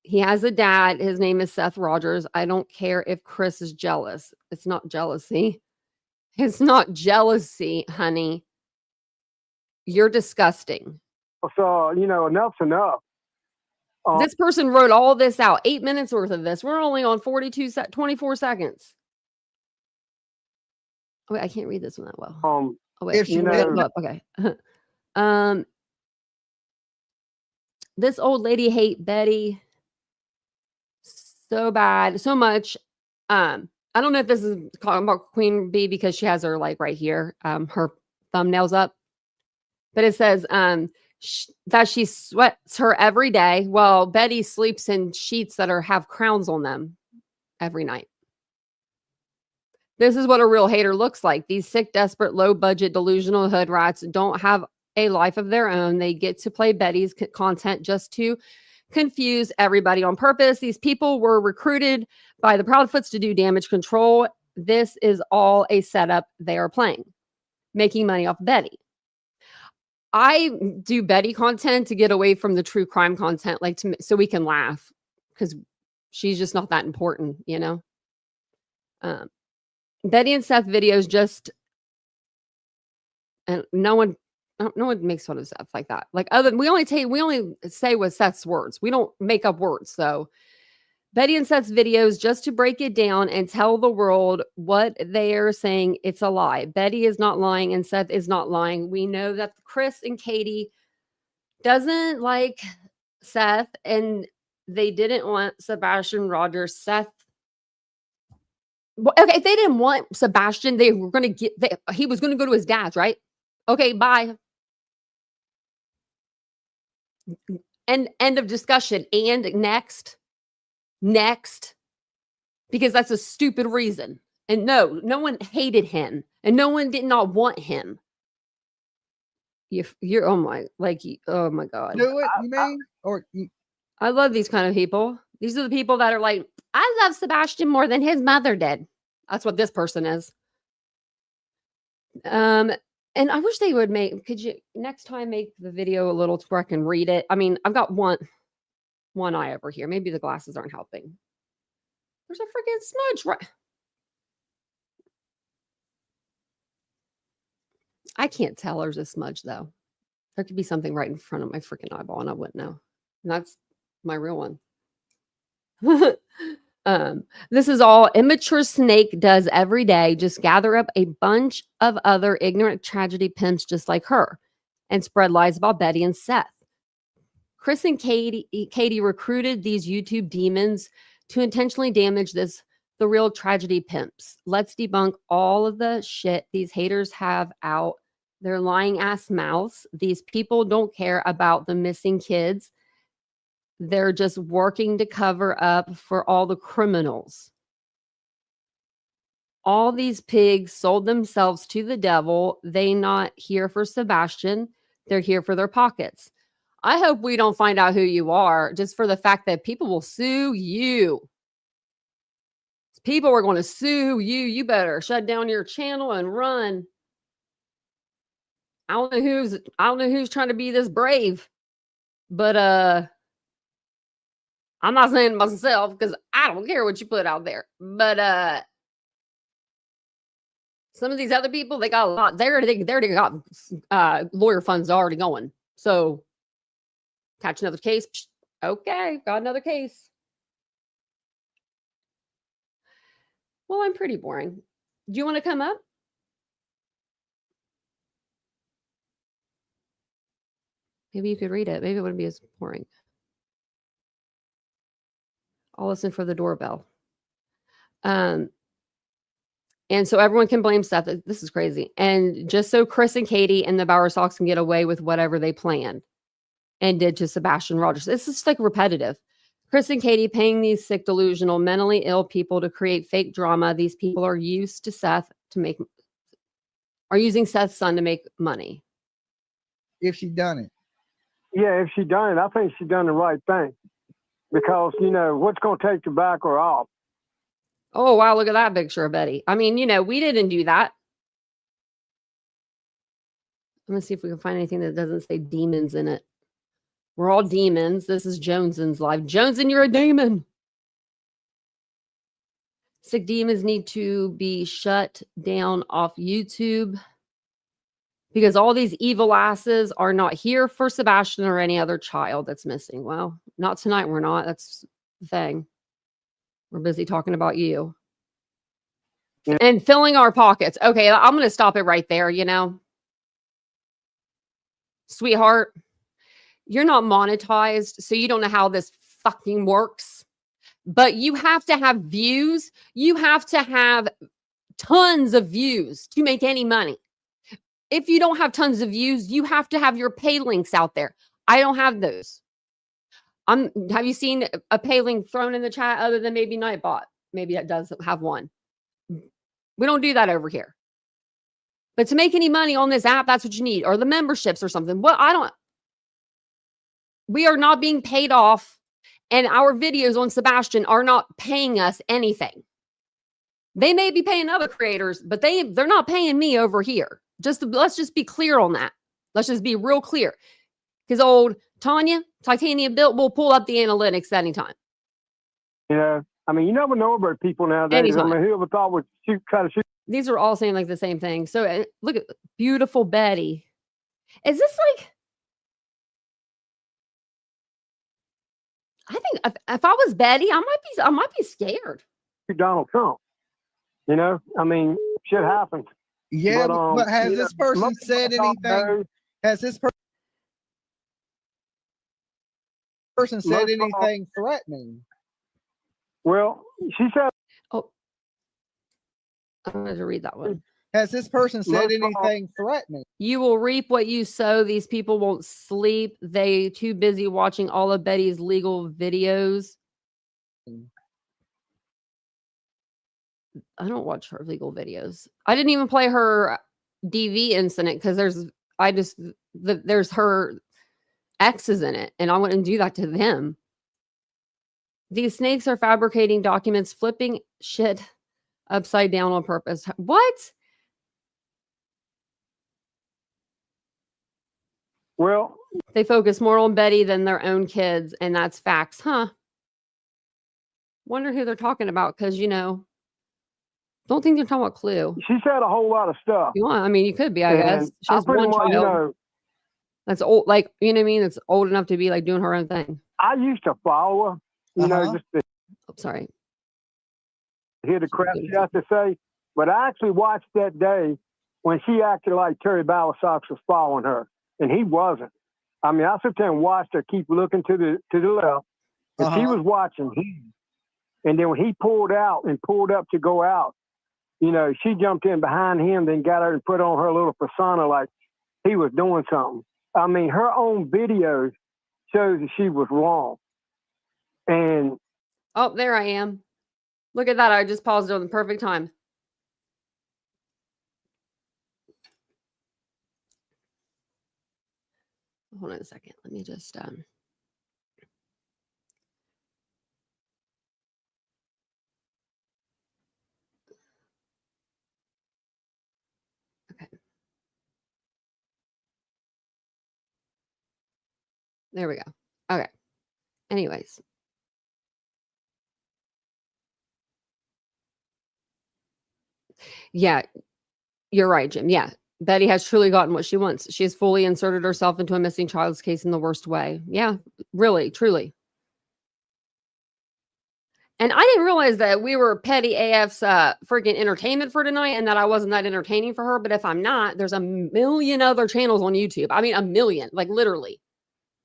Speaker 1: He has a dad. His name is Seth Rogers. I don't care if Chris is jealous. It's not jealousy. It's not jealousy, honey. You're disgusting.
Speaker 3: So, you know, enough's enough.
Speaker 1: This person wrote all this out. 8 minutes worth of this. We're only on 24 seconds. Oh, wait, I can't read this one that well. Oh, wait,
Speaker 2: if you
Speaker 3: know-
Speaker 1: okay. This old lady hate Betty so bad, so much. I don't know if this is talking about Queen Bee because she has her like right here, her thumbnails up, but it says that she sweats her every day. Well, Betty sleeps in sheets that have crowns on them every night. This is what a real hater looks like. These sick, desperate, low-budget, delusional hood rats don't have a life of their own. They get to play Betty's content just to confuse everybody on purpose. These people were recruited by the Proudfoots to do damage control. This is all a setup they are playing, making money off Betty. I do Betty content to get away from the true crime content, like so we can laugh because she's just not that important, you know? Betty and Seth videos just, and no one makes fun of Seth like that. Like we only say what Seth's words. We don't make up words. So Betty and Seth's videos just to break it down and tell the world what they are saying. It's a lie. Betty is not lying and Seth is not lying. We know that Chris and Katie doesn't like Seth and they didn't want Sebastian Rogers. Seth. Okay, if they didn't want Sebastian, they were going to he was going to go to his dad's, right? Okay, bye. End of discussion. And next, because that's a stupid reason. And no one hated him, and no one did not want him. You're oh my god.
Speaker 2: Do it, you mean? Or
Speaker 1: I love these kind of people. These are the people that are like, I love Sebastian more than his mother did. That's what this person is. And I wish they would could you next time make the video a little to where I can read it? I mean, I've got one eye over here. Maybe the glasses aren't helping. There's a freaking smudge right. I can't tell there's a smudge though. There could be something right in front of my freaking eyeball and I wouldn't know. And that's my real one. This is all immature snake does every day. Just gather up a bunch of other ignorant tragedy pimps just like her and spread lies about Betty and Seth. Chris and Katie recruited these YouTube demons to intentionally damage the real tragedy pimps. Let's debunk all of the shit these haters have out their lying ass mouths. These people don't care about the missing kids. They're just working to cover up for all the criminals. All these pigs sold themselves to the devil. They not here for Sebastian. They're here for their pockets. I hope we don't find out who you are just for the fact that people will sue you. People are going to sue you. You better shut down your channel and run. I don't know who's trying to be this brave, but I'm not saying myself because I don't care what you put out there. But some of these other people, they got a lot. They already got lawyer funds already going. So catch another case. Okay, got another case. Well, I'm pretty boring. Do you want to come up? Maybe you could read it. Maybe it wouldn't be as boring. I'll listen for the doorbell. And so everyone can blame Seth. This is crazy. And just so Chris and Katie and the Bauer Sox can get away with whatever they planned and did to Sebastian Rogers. This is like repetitive. Chris and Katie paying these sick, delusional, mentally ill people to create fake drama. These people are used to using Seth's son to make money.
Speaker 2: If she done it.
Speaker 3: Yeah, if she done it, I think she done the right thing. Because, you know, what's going to take the back or off?
Speaker 1: Oh, wow, look at that picture of Betty. I mean, you know, we didn't do that. I'm going to see if we can find anything that doesn't say demons in it. We're all demons. This is Joneson's life. Joneson, you're a demon. Sick demons need to be shut down off YouTube because all these evil asses are not here for Sebastian or any other child that's missing. Well, not tonight. We're not. That's the thing. We're busy talking about you.
Speaker 3: Yeah.
Speaker 1: And filling our pockets. Okay, I'm going to stop it right there, you know. Sweetheart, you're not monetized, so you don't know how this fucking works. But you have to have views. You have to have tons of views to make any money. If you don't have tons of views, you have to have your pay links out there. I don't have those. Have you seen a pay link thrown in the chat other than maybe Nightbot? Maybe that does have one. We don't do that over here. But to make any money on this app, that's what you need, or the memberships or something. We are not being paid off, and our videos on Sebastian are not paying us anything. They may be paying other creators, but they're not paying me over here. Let's just be clear on that. Let's just be real clear. Because old Tanya, TitaniumBuilt, will pull up the analytics anytime.
Speaker 3: You know, I mean, you never know about people nowadays.
Speaker 1: Anytime.
Speaker 3: I mean, whoever thought would try to shoot.
Speaker 1: These are all saying like the same thing. So look at beautiful Betty. Is this like, I think if I was Betty, I might be scared.
Speaker 3: Donald Trump. You know, I mean, shit happens.
Speaker 2: Yeah, but has this person said anything? Has this person said anything threatening?
Speaker 3: Well, she said.
Speaker 1: Oh, I'm going to read that one.
Speaker 2: Has this person said anything threatening?
Speaker 1: You will reap what you sow. These people won't sleep. They too busy watching all of Betty's legal videos. I don't watch her legal videos. I didn't even play her DV incident because there's her exes in it, and I wouldn't do that to them. These snakes are fabricating documents, flipping shit upside down on purpose. What?
Speaker 3: Well,
Speaker 1: they focus more on Betty than their own kids, and that's facts, huh? Wonder who they're talking about, because, you know, don't think they're talking about Clue.
Speaker 3: She said a whole lot of stuff.
Speaker 1: You want? I mean, you could be, I guess. She has one child.
Speaker 3: You know,
Speaker 1: that's old, like, you know what I mean? That's old enough to be, like, doing her own thing.
Speaker 3: I used to follow her, you know, just to
Speaker 1: sorry.
Speaker 3: Hear the crap she has to say. But I actually watched that day when she acted like Terry Balasocks was following her, and he wasn't. I mean, I sit there and watched her keep looking to the left, and she was watching him. And then when he pulled out and pulled up to go out, you know, she jumped in behind him, then got her and put on her little persona like he was doing something. I mean, her own videos shows that she was wrong. And
Speaker 1: oh, there I am. Look at that. I just paused it on the perfect time. Hold on a second. Let me just okay. There we go. Okay. Anyways. Yeah, you're right, Jim. Yeah. Betty has truly gotten what she wants. She has fully inserted herself into a missing child's case in the worst way. Yeah, really, truly. And I didn't realize that we were Petty AF's freaking entertainment for tonight and that I wasn't that entertaining for her. But if I'm not, there's a million other channels on YouTube. I mean, a million, like literally,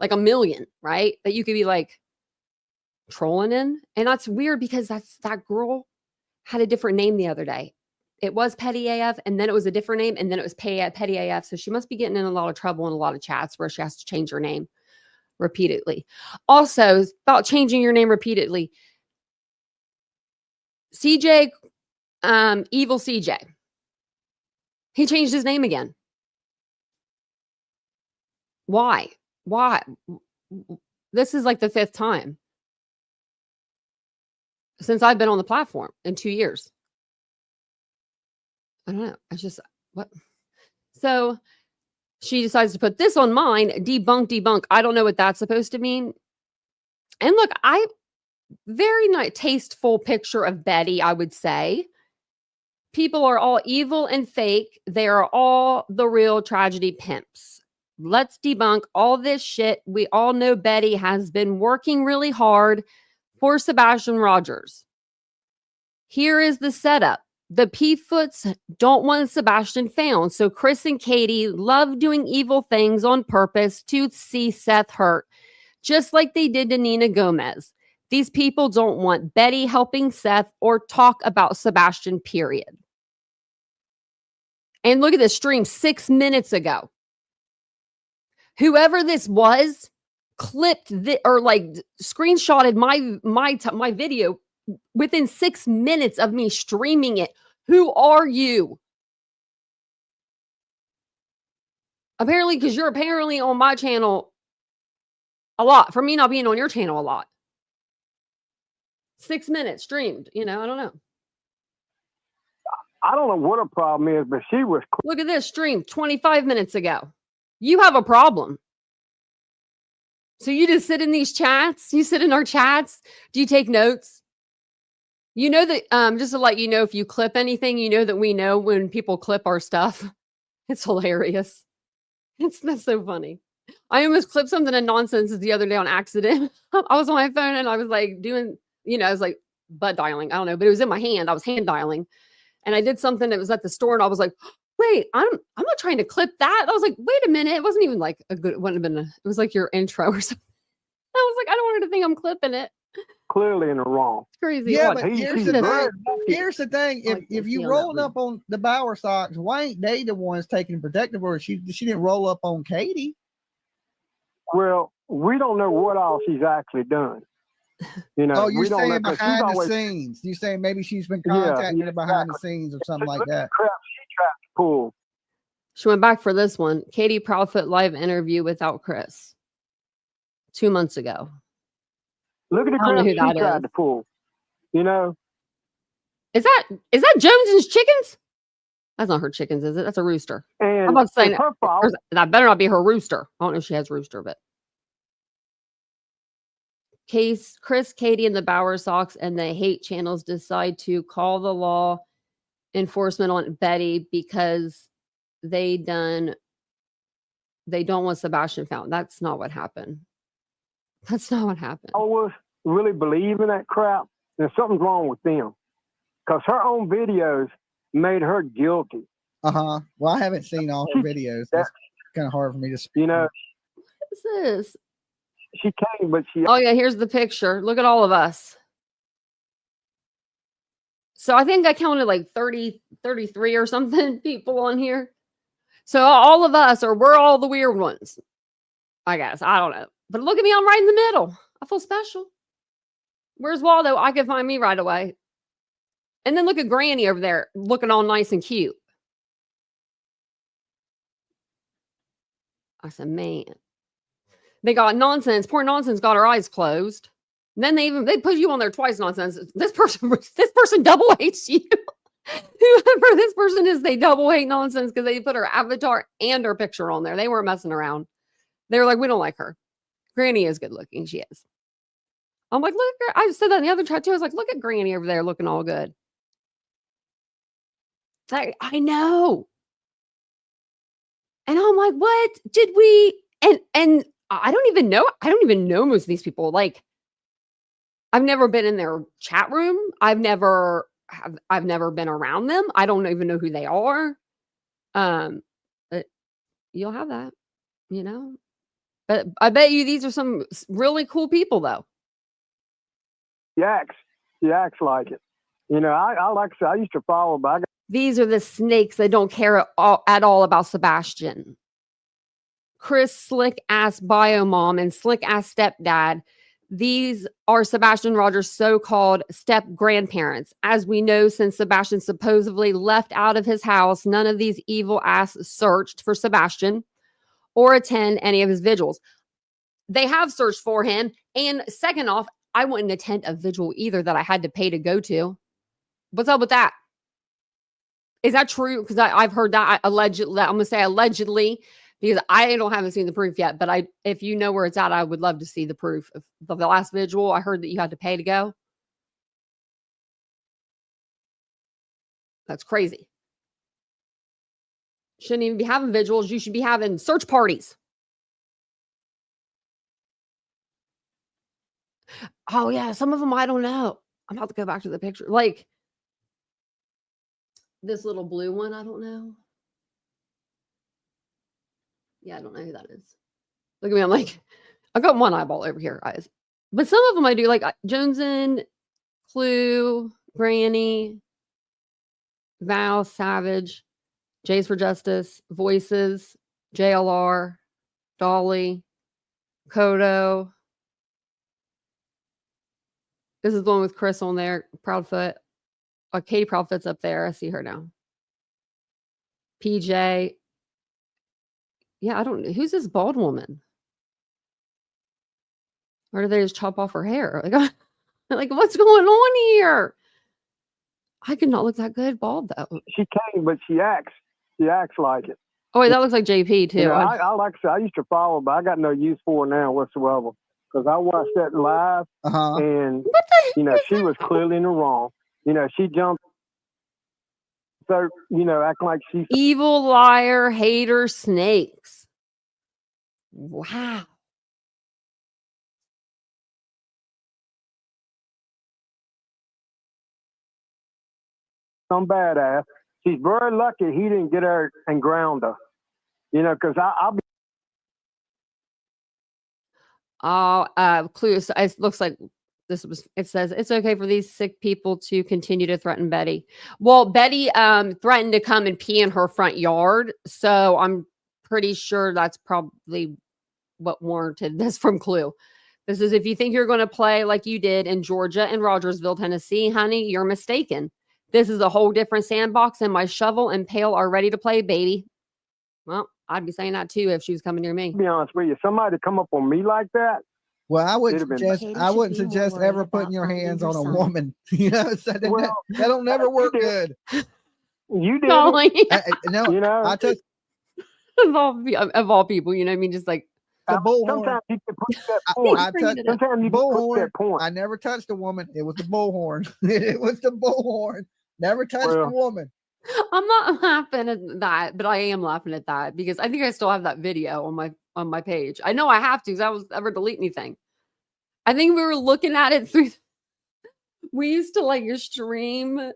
Speaker 1: like a million, right? That you could be like trolling in. And that's weird because that girl had a different name the other day. It was Petty AF, and then it was a different name, and then it was Petty AF. So she must be getting in a lot of trouble in a lot of chats where she has to change her name. repeatedly. Also, about changing your name repeatedly. CJ, evil CJ. He changed his name again. Why? Why? This is like the 5th time since I've been on the platform in 2 years. I don't know. I just, what? So she decides to put this on mine, debunk. I don't know what that's supposed to mean. And look, very nice, tasteful picture of Betty, I would say. People are all evil and fake. They are all the real tragedy pimps. Let's debunk all this shit. We all know Betty has been working really hard for Sebastian Rogers. Here is the setup. The P-Foots don't want Sebastian found, so Chris and Katie love doing evil things on purpose to see Seth hurt, just like they did to Nina Gomez. These people don't want Betty helping Seth or talk about Sebastian, period. And look at this stream 6 minutes ago. Whoever this was clipped or like screenshotted my video within 6 minutes of me streaming it. Who are you? Apparently, because you're apparently on my channel a lot. For me not being on your channel a lot. 6 minutes streamed. I don't know.
Speaker 3: I don't know what her problem is, but she was.
Speaker 1: Look at this stream 25 minutes ago. You have a problem. So you just sit in these chats? You sit in our chats? Do you take notes? You know that, just to let you know, if you clip anything, you know that we know when people clip our stuff. It's hilarious. That's so funny. I almost clipped something in nonsense the other day on accident. I was on my phone and I was like doing, I was like butt dialing. I don't know, but it was in my hand. I was hand dialing. And I did something that was at the store and I was like, wait, I'm not trying to clip that. I was like, wait a minute. It wasn't even like a good, it wouldn't have been, it was like your intro or something. I was like, I don't want her to think I'm clipping it.
Speaker 3: Clearly in the wrong.
Speaker 1: It's crazy.
Speaker 2: Yeah,
Speaker 1: What?
Speaker 2: but here's the thing. If you rolling up on the Bauer socks, why ain't they the ones taking protective order? She didn't roll up on Katie.
Speaker 3: Well, we don't know what all she's actually done.
Speaker 2: Oh, you're
Speaker 3: we don't
Speaker 2: saying
Speaker 3: know,
Speaker 2: behind the scenes. You're saying maybe she's been contacting her behind the scenes or something like that.
Speaker 3: Crap she tried to pull.
Speaker 1: She went back for this one. Katie Proudfoot live interview without Chris 2 months ago.
Speaker 3: Look at the crap she tried to pull.
Speaker 1: Is that Jones's chickens? That's not her chickens, is it? That's a rooster.
Speaker 3: And
Speaker 1: I'm about to say
Speaker 3: her fault.
Speaker 1: That better not be her rooster. I don't know if she has rooster, but Chris, Katie, and the Bauer Sox and the hate channels decide to call the law enforcement on Betty because they don't want Sebastian found. That's not what happened. That's not what happened.
Speaker 3: I was really believing that crap. There's something wrong with them because her own videos made her guilty.
Speaker 2: Well, I haven't seen all her videos. That's kind of hard for me to speak.
Speaker 1: What is this?
Speaker 3: She came, but she.
Speaker 1: Oh yeah, here's the picture. Look at all of us. So I think I counted like 30, 33 or something people on here. So all of us, we're all the weird ones. I guess. I don't know. But look at me, I'm right in the middle. I feel special. Where's Waldo? I can find me right away. And then look at Granny over there looking all nice and cute. I said, man. They got nonsense. Poor nonsense got her eyes closed. And then they put you on there twice, nonsense. This person double hates you. Whoever this person is, they double hate nonsense because they put her avatar and her picture on there. They weren't messing around. They were like, we don't like her. Granny is good looking. She is. I'm like, look at her. I said that in the other chat too. I was like, look at Granny over there looking all good. Like, I know. And I'm like, what did we? And I don't even know. I don't even know most of these people. Like, I've never been in their chat room. I've never been around them. I don't even know who they are. But you'll have that, But I bet you these are some really cool people, though.
Speaker 3: She acts like it. I like I said, I used to follow, but
Speaker 1: these are the snakes that don't care at all about Sebastian. Chris slick ass bio mom and slick ass stepdad. These are Sebastian Rogers' so-called step grandparents. As we know, since Sebastian supposedly left out of his house, none of these evil ass searched for Sebastian or attend any of his vigils. They have searched for him. And second off, I wouldn't attend a vigil either that I had to pay to go to. What's up with that? Is that true? Because I've heard that allegedly. I'm going to say allegedly, because haven't seen the proof yet. But if you know where it's at, I would love to see the proof of the last vigil. I heard that you had to pay to go. That's crazy. Shouldn't even be having vigils. You should be having search parties. Oh yeah, some of them I don't know. I'm about to go back to the picture. Like this little blue one, I don't know. Yeah, I don't know who that is. Look at me. I'm like, I've got one eyeball over here, guys. But some of them I do, like Jonesin, Clue, Granny, Val, Savage, Jays for Justice, Voices, JLR, Dolly, Kodo. This is the one with Chris on there. Proudfoot. Oh, Katie Proudfoot's up there. I see her now. PJ. Yeah, I don't know. Who's this bald woman? Or do they just chop off her hair? Like what's going on here? I could not look that good bald, though.
Speaker 3: She can't, but she acts. She acts like it.
Speaker 1: Oh, wait, that looks like JP, too.
Speaker 3: You know, I like I said, I used to follow, but I got no use for her now whatsoever. Because I watched that live, and, you know, she was clearly in the wrong. You know, she jumped. So, you know, acting like she's
Speaker 1: evil, liar, hater, snakes. Wow.
Speaker 3: some badass. She's very lucky he didn't get her and ground her. You know, because I'll be.
Speaker 1: Clue. It looks like it says it's okay for these sick people to continue to threaten Betty. Well, Betty threatened to come and pee in her front yard. So I'm pretty sure that's probably what warranted this from Clue. This is, if you think you're going to play like you did in Georgia and Rogersville, Tennessee, honey, you're mistaken. This is a whole different sandbox, and my shovel and pail are ready to play, baby. Well, I'd be saying that too if she was coming near me.
Speaker 3: To be honest with you, somebody come up on me like that.
Speaker 2: Well, I wouldn't suggest ever putting your hands on a woman. You know, so that'll never work good.
Speaker 3: You did.
Speaker 1: No,
Speaker 3: you know,
Speaker 1: I took of all people, you know what I mean? Just like
Speaker 2: the bullhorn.
Speaker 3: Sometimes you can push that point. Sometimes you bullhorn. That point.
Speaker 2: I never touched a woman. It was the bullhorn. It was the bullhorn. Never touched a woman.
Speaker 1: I'm not laughing at that, but I am laughing at that because I think I still have that video on my page. I know I have to because I was ever delete anything. I think we were looking at it through. We used to like your stream.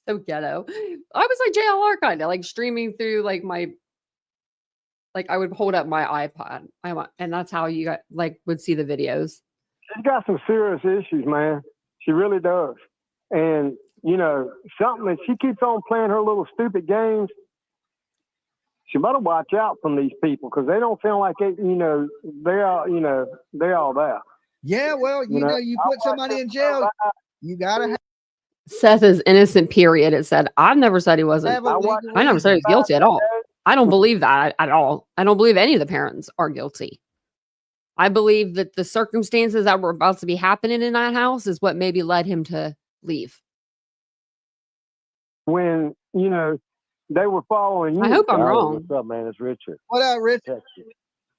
Speaker 1: So ghetto. I was like JLR kind of like streaming through like I would hold up my iPod. And that's how you would see the videos.
Speaker 3: She's got some serious issues, man. She really does. And you know, something that she keeps on playing her little stupid games. She better watch out from these people because they don't feel like it, you know, they're all there.
Speaker 2: Yeah, well, you know, you put somebody in jail, you gotta have.
Speaker 1: Seth is innocent, period. It said, I've never said he wasn't. I never said he was guilty at all. I don't believe that at all. I don't believe any of the parents are guilty. I believe that the circumstances that were about to be happening in that house is what maybe led him to leave.
Speaker 3: When, you know, they were following you.
Speaker 1: I hope I'm wrong.
Speaker 4: What's up, man? It's Richard.
Speaker 2: What up, Richard?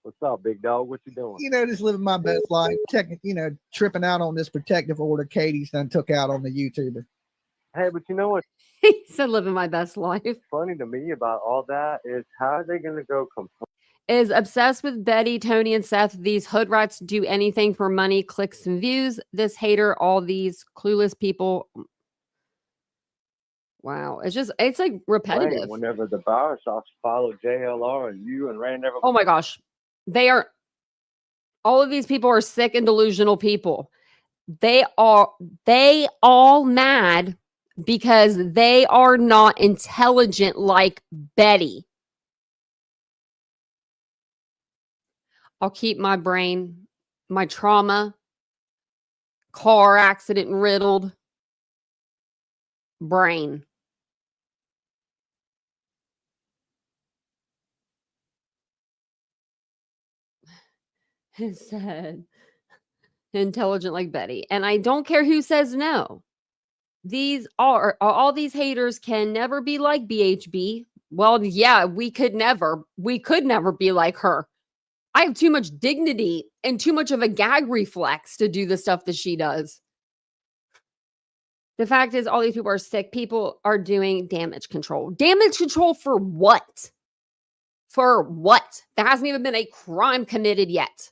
Speaker 4: What's up, big dog? What you doing?
Speaker 2: You know, just living my best life. Tripping out on this protective order Katie's done took out on the YouTuber.
Speaker 4: Hey, but you know what?
Speaker 1: He said living my best life.
Speaker 4: Funny to me about all that is how are they going to go
Speaker 1: is obsessed with Betty, Tony, and Seth. These hood rats do anything for money, clicks, and views. This hater, all these clueless people. Wow. It's like repetitive.
Speaker 4: Whenever the Bowersox followed JLR and you and ran everybody.
Speaker 1: Oh my gosh. All of these people are sick and delusional people. They all mad because they are not intelligent like Betty. I'll keep my brain, my trauma, car accident riddled brain. It said, intelligent like Betty. And I don't care who says no. These are all these haters can never be like BHB. Well, yeah, we could never be like her. I have too much dignity and too much of a gag reflex to do the stuff that she does. The fact is, all these people are sick. People are doing damage control. Damage control for what? For what? There hasn't even been a crime committed yet.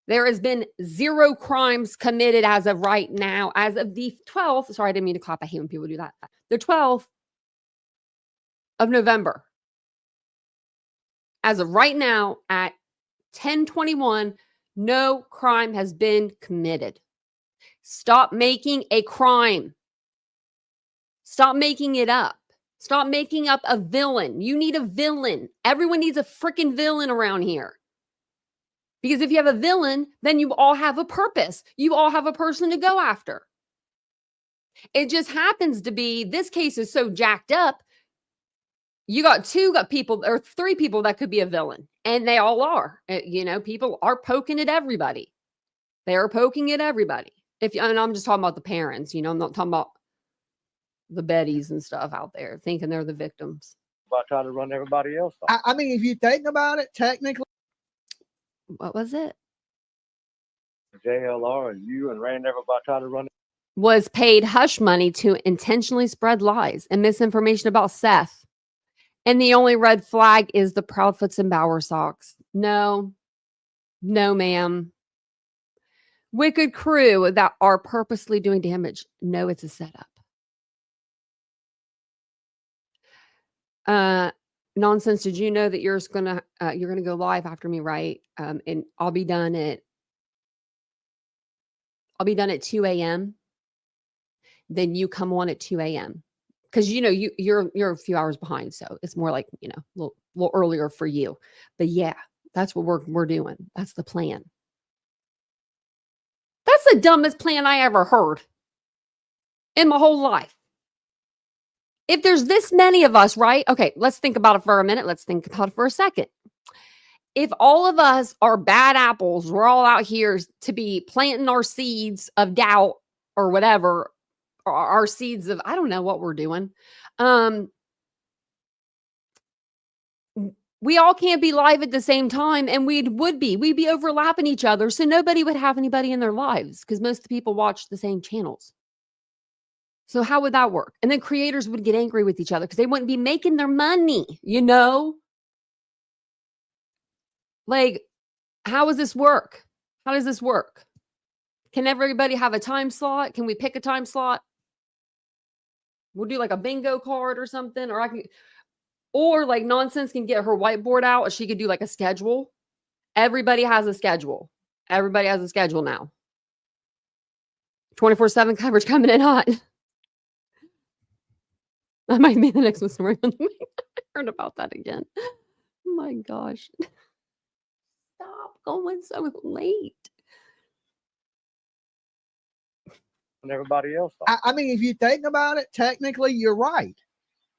Speaker 1: There has been 0 crimes committed as of right now, as of the 12th. Sorry, I didn't mean to clap. I hate when people do that. The 12th of November. As of right now at 10:21, no crime has been committed. Stop making a crime. Stop making it up. Stop making up a villain. You need a villain. Everyone needs a freaking villain around here. Because if you have a villain, then you all have a purpose. You all have a person to go after. It just happens to be this case is so jacked up. You got 2 people or 3 people that could be a villain, and they all are. People are poking at everybody. They are poking at everybody. And I'm just talking about the parents. I'm not talking about the Bettys and stuff out there thinking they're the victims.
Speaker 4: About trying to run everybody else off.
Speaker 2: I mean, if you think about it, technically.
Speaker 1: What was it?
Speaker 4: JLR and you and Ray never about trying to run.
Speaker 1: Was paid hush money to intentionally spread lies and misinformation about Seth. And the only red flag is the Proudfoots and Bower socks. No, ma'am. Wicked crew that are purposely doing damage. No, it's a setup. Nonsense. Did you know that you're gonna go live after me, right? And I'll be done at 2 a.m. Then you come on at 2 a.m. because you're a few hours behind, so it's more like a little earlier for you. But yeah, that's what we're doing. That's the plan. That's the dumbest plan I ever heard in my whole life. If there's this many of us, right? Okay, let's think about it for a minute. Let's think about it for a second. If all of us are bad apples, we're all out here to be planting our seeds of doubt or whatever, or our seeds of, I don't know what we're doing. We all can't be live at the same time, and we'd be overlapping each other. So nobody would have anybody in their lives because most of the people watch the same channels. So how would that work? And then creators would get angry with each other because they wouldn't be making their money, Like, how does this work? How does this work? Can everybody have a time slot? Can we pick a time slot? We'll do like a bingo card or something, or like Nonsense can get her whiteboard out, or she could do like a schedule. Everybody has a schedule. Everybody has a schedule now. 24/7 coverage coming in hot. That might be the next one story. I heard about that again. Oh my gosh. Stop going so late.
Speaker 4: And everybody else off.
Speaker 2: I mean, if you think about it, technically you're right.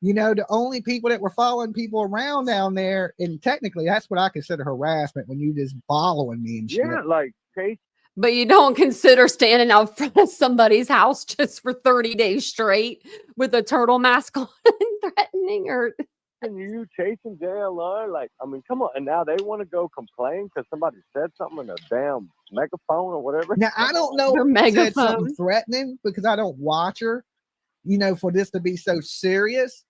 Speaker 2: The only people that were following people around down there, and technically that's what I consider harassment when you just following me and shit.
Speaker 4: Yeah, like Chase.
Speaker 1: But you don't consider standing out front of somebody's house just for 30 days straight with a turtle mask on and threatening her.
Speaker 4: And you chasing JLR? Like, I mean, come on. And now they want to go complain because somebody said something in a damn megaphone or whatever.
Speaker 2: Now, I don't know
Speaker 1: Her
Speaker 2: if she said
Speaker 1: megaphone.
Speaker 2: something threatening because I don't watch her, for this to be so serious,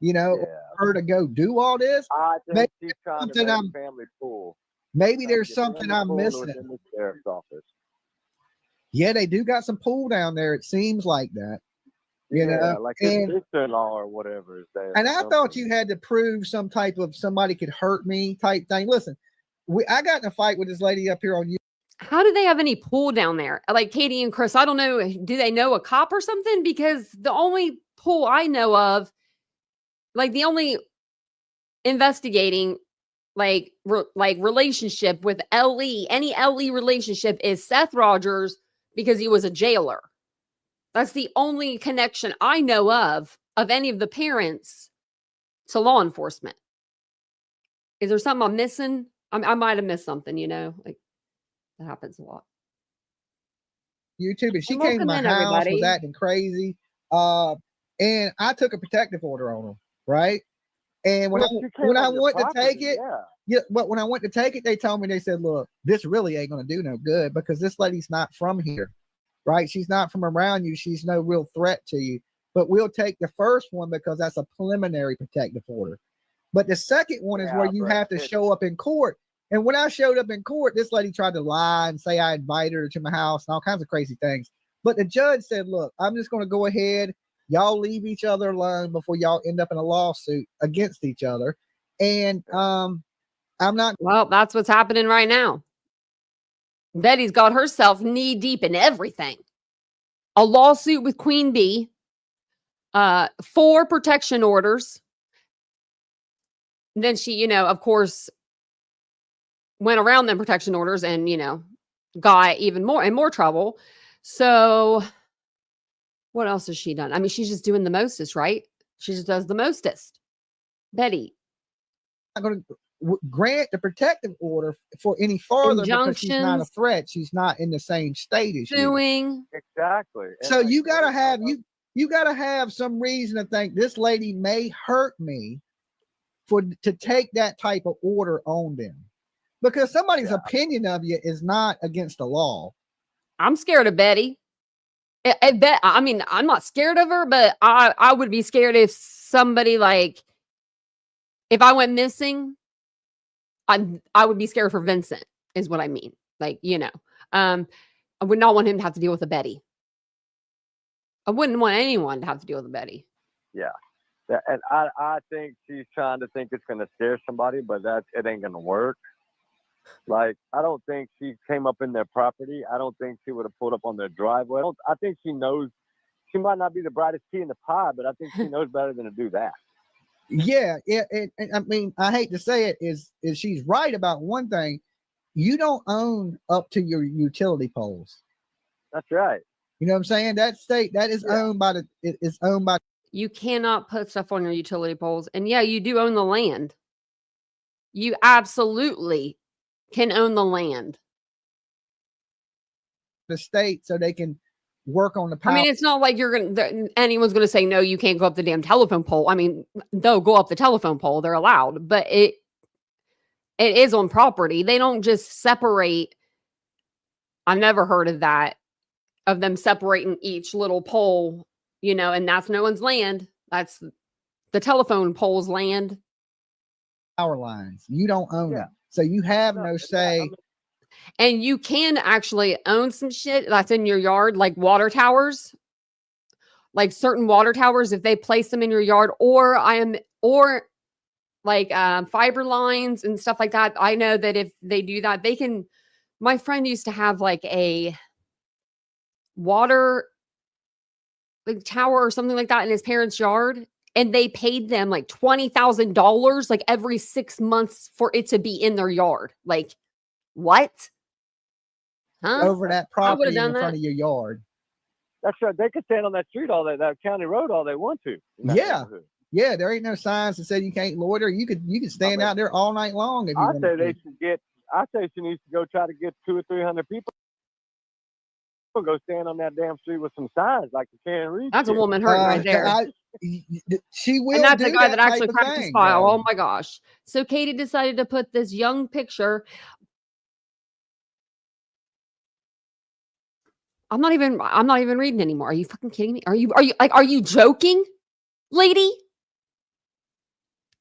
Speaker 2: her to go do all this.
Speaker 4: I think
Speaker 2: Maybe
Speaker 4: she's trying to
Speaker 2: something
Speaker 4: make family pool.
Speaker 2: Maybe there's something I'm missing.
Speaker 4: In the sheriff's office.
Speaker 2: Yeah, they do got some pool down there. It seems like that.
Speaker 4: Like his sister-in-law or whatever is there.
Speaker 2: And I thought you had to prove some type of somebody could hurt me type thing. Listen, I got in a fight with this lady up here on you.
Speaker 1: How do they have any pool down there? Like Katie and Chris, I don't know. Do they know a cop or something? Because the only pool I know of, like the only investigating like relationship with LE, any LE relationship is Seth Rogers because he was a jailer. That's the only connection I know of any of the parents to law enforcement. Is there something I'm missing? I might have missed something, you know, like that happens a lot.
Speaker 2: YouTube, and she
Speaker 1: And
Speaker 2: came to
Speaker 1: welcome
Speaker 2: my
Speaker 1: in,
Speaker 2: house, was
Speaker 1: everybody.
Speaker 2: acting crazy. And I took a protective order on her, right? And when I went to take it, but when I went to take it, they told me, they said, look, this really ain't gonna do no good because this lady's not from here, right? She's not from around you. She's no real threat to you. But we'll take the first one because that's a preliminary protective order. But the second one is where you have to show up in court. And when I showed up in court, this lady tried to lie and say I invited her to my house and all kinds of crazy things. But the judge said, look, I'm just going to go ahead. Y'all leave each other alone before y'all end up in a lawsuit against each other. And I'm not.
Speaker 1: Well, that's what's happening right now. Betty's got herself knee deep in everything. A lawsuit with Queen Bee, 4 protection orders. And then she, you know, of course, went around them protection orders and, you know, got even more trouble. So what else has she done? I mean, she's just doing the mostest, right? She just does the mostest. Betty.
Speaker 2: I'm going to grant the protective order for any farther because she's not a threat. She's not in the same state as
Speaker 1: you.
Speaker 4: Exactly.
Speaker 2: So you got to have, you got to have some reason to think this lady may hurt me to take that type of order on them, because somebody's opinion of you is not against the law.
Speaker 1: I'm scared of Betty. I mean, I'm not scared of her, but I would be scared if somebody, like, if I went missing, I would be scared for Vincent, is what I mean. Like, you know, I would not want him to have to deal with a Betty. I wouldn't want anyone to have to deal with a Betty.
Speaker 4: Yeah. And I think she's trying to think it's going to scare somebody, but it ain't going to work. Like, I don't think she came up in their property. I don't think she would have pulled up on their driveway. I think she knows. She might not be the brightest key in the pie, but I think she knows better than to do that.
Speaker 2: Yeah. And I mean, I hate to say it, is she's right about one thing. You don't own up to your utility poles.
Speaker 4: That's right.
Speaker 2: You know what I'm saying? That state, that is owned by it's owned by.
Speaker 1: You cannot put stuff on your utility poles. And yeah, you do own the land. You absolutely can own the land.
Speaker 2: The state, so they can work on the power.
Speaker 1: I mean, it's not like anyone's going to say, no, you can't go up the damn telephone pole. I mean, they'll go up the telephone pole. They're allowed, but it is on property. They don't just separate. I've never heard of that, of them separating each little pole, you know, and that's no one's land. That's the telephone pole's land.
Speaker 2: Power lines. You don't own it. So you have no say.
Speaker 1: And you can actually own some shit that's in your yard, like water towers, like certain water towers, if they place them in your yard, or like fiber lines and stuff like that. I know that if they do that, they can. My friend used to have like a water like tower or something like that in his parents' yard, and they paid them like $20,000 like every 6 months for it to be in their yard. Like, what? Huh?
Speaker 2: Over that property in front of your yard.
Speaker 4: That's right. They could stand on that street that county road all they want to.
Speaker 2: Yeah. Yeah, there ain't no signs that say you can't loiter. You could stand out there all night long if you want to.
Speaker 4: I say she needs to go try to get 200 or 300 people. Go stand on that damn street with some signs like you can't read.
Speaker 1: That's a woman hurt right there.
Speaker 2: She will.
Speaker 1: And that's
Speaker 2: do
Speaker 1: the guy
Speaker 2: that
Speaker 1: that actually cracked his file.
Speaker 2: Bro.
Speaker 1: Oh my gosh. So Katie decided to put this young picture. I'm not even reading anymore. Are you fucking kidding me? Are you joking, lady?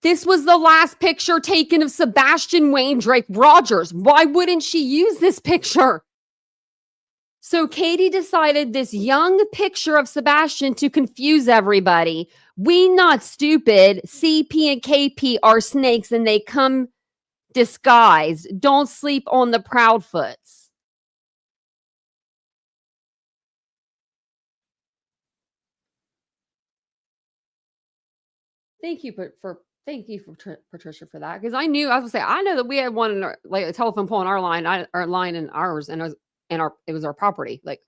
Speaker 1: This was the last picture taken of Sebastian Wayne Drake Rogers. Why wouldn't she use this picture? So Katie decided this young picture of Sebastian to confuse everybody. We not stupid. CP and KP are snakes and they come disguised. Don't sleep on the Proudfoots. Thank you for Thank you for Patricia for that, because I knew I was gonna say I know that we had one in our, like a telephone pole in our line, our line in ours, and it was our property, like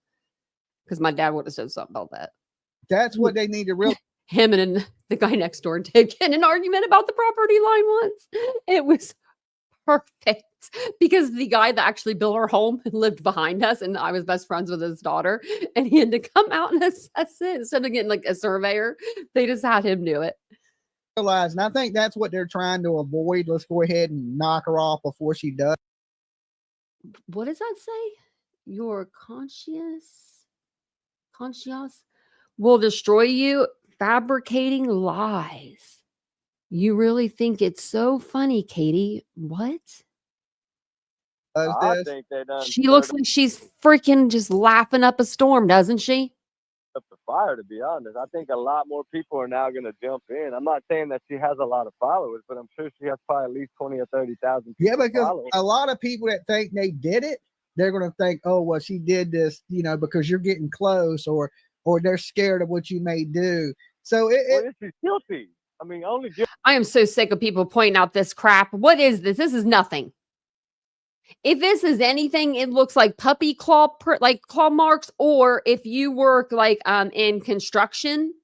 Speaker 1: because my dad would have said something about that.
Speaker 2: That's what they need to realize.
Speaker 1: Him and the guy next door did get in an argument about the property line once. It was perfect because the guy that actually built our home lived behind us, and I was best friends with his daughter, and he had to come out and assess it instead of getting like a surveyor. They just had him do it.
Speaker 2: And I think that's what they're trying to avoid. Let's go ahead and knock her off before she does.
Speaker 1: What does that say? Your conscience will destroy you, fabricating lies. You really think it's so funny, Katie? What?
Speaker 4: I think they done.
Speaker 1: She looks like she's freaking just laughing up a storm, doesn't she?
Speaker 4: Up the fire, to be honest. I think a lot more people are now going to jump in. I'm not saying that she has a lot of followers, but I'm sure she has probably at least 20 or 30,000 people.
Speaker 2: Yeah, because a lot of people that think they did it, they're going to think, oh, well, she did this, because you're getting close, or they're scared of what you may do. So
Speaker 4: she's guilty. I mean,
Speaker 1: I am so sick of people pointing out this crap. What is this? This is nothing. If this is anything, it looks like puppy claw marks, or if you work like in construction,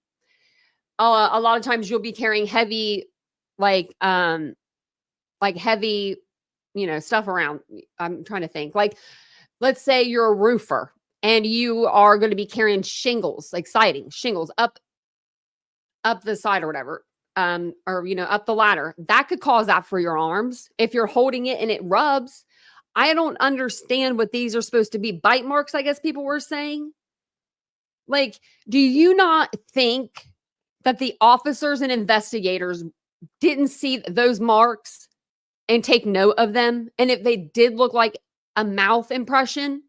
Speaker 1: a lot of times you'll be carrying heavy, heavy, stuff around. I'm trying to think. Like, let's say you're a roofer and you are going to be carrying shingles, like siding shingles up the side or whatever, up the ladder. That could cause that for your arms if you're holding it and it rubs. I don't understand what these are supposed to be. Bite marks, I guess people were saying. Like, do you not think that the officers and investigators didn't see those marks and take note of them? And if they did look like a mouth impression,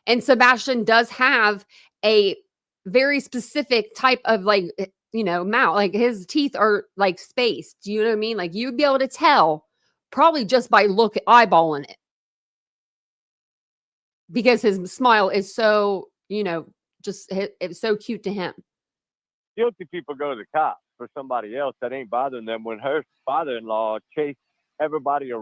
Speaker 1: and Sebastian does have a very specific type of mouth, like his teeth are like spaced. Do you know what I mean? Like you'd be able to tell probably just by eyeballing it. Because his smile is so, it's so cute to him.
Speaker 4: Guilty people go to the cops for somebody else that ain't bothering them. When her father-in-law chased Betty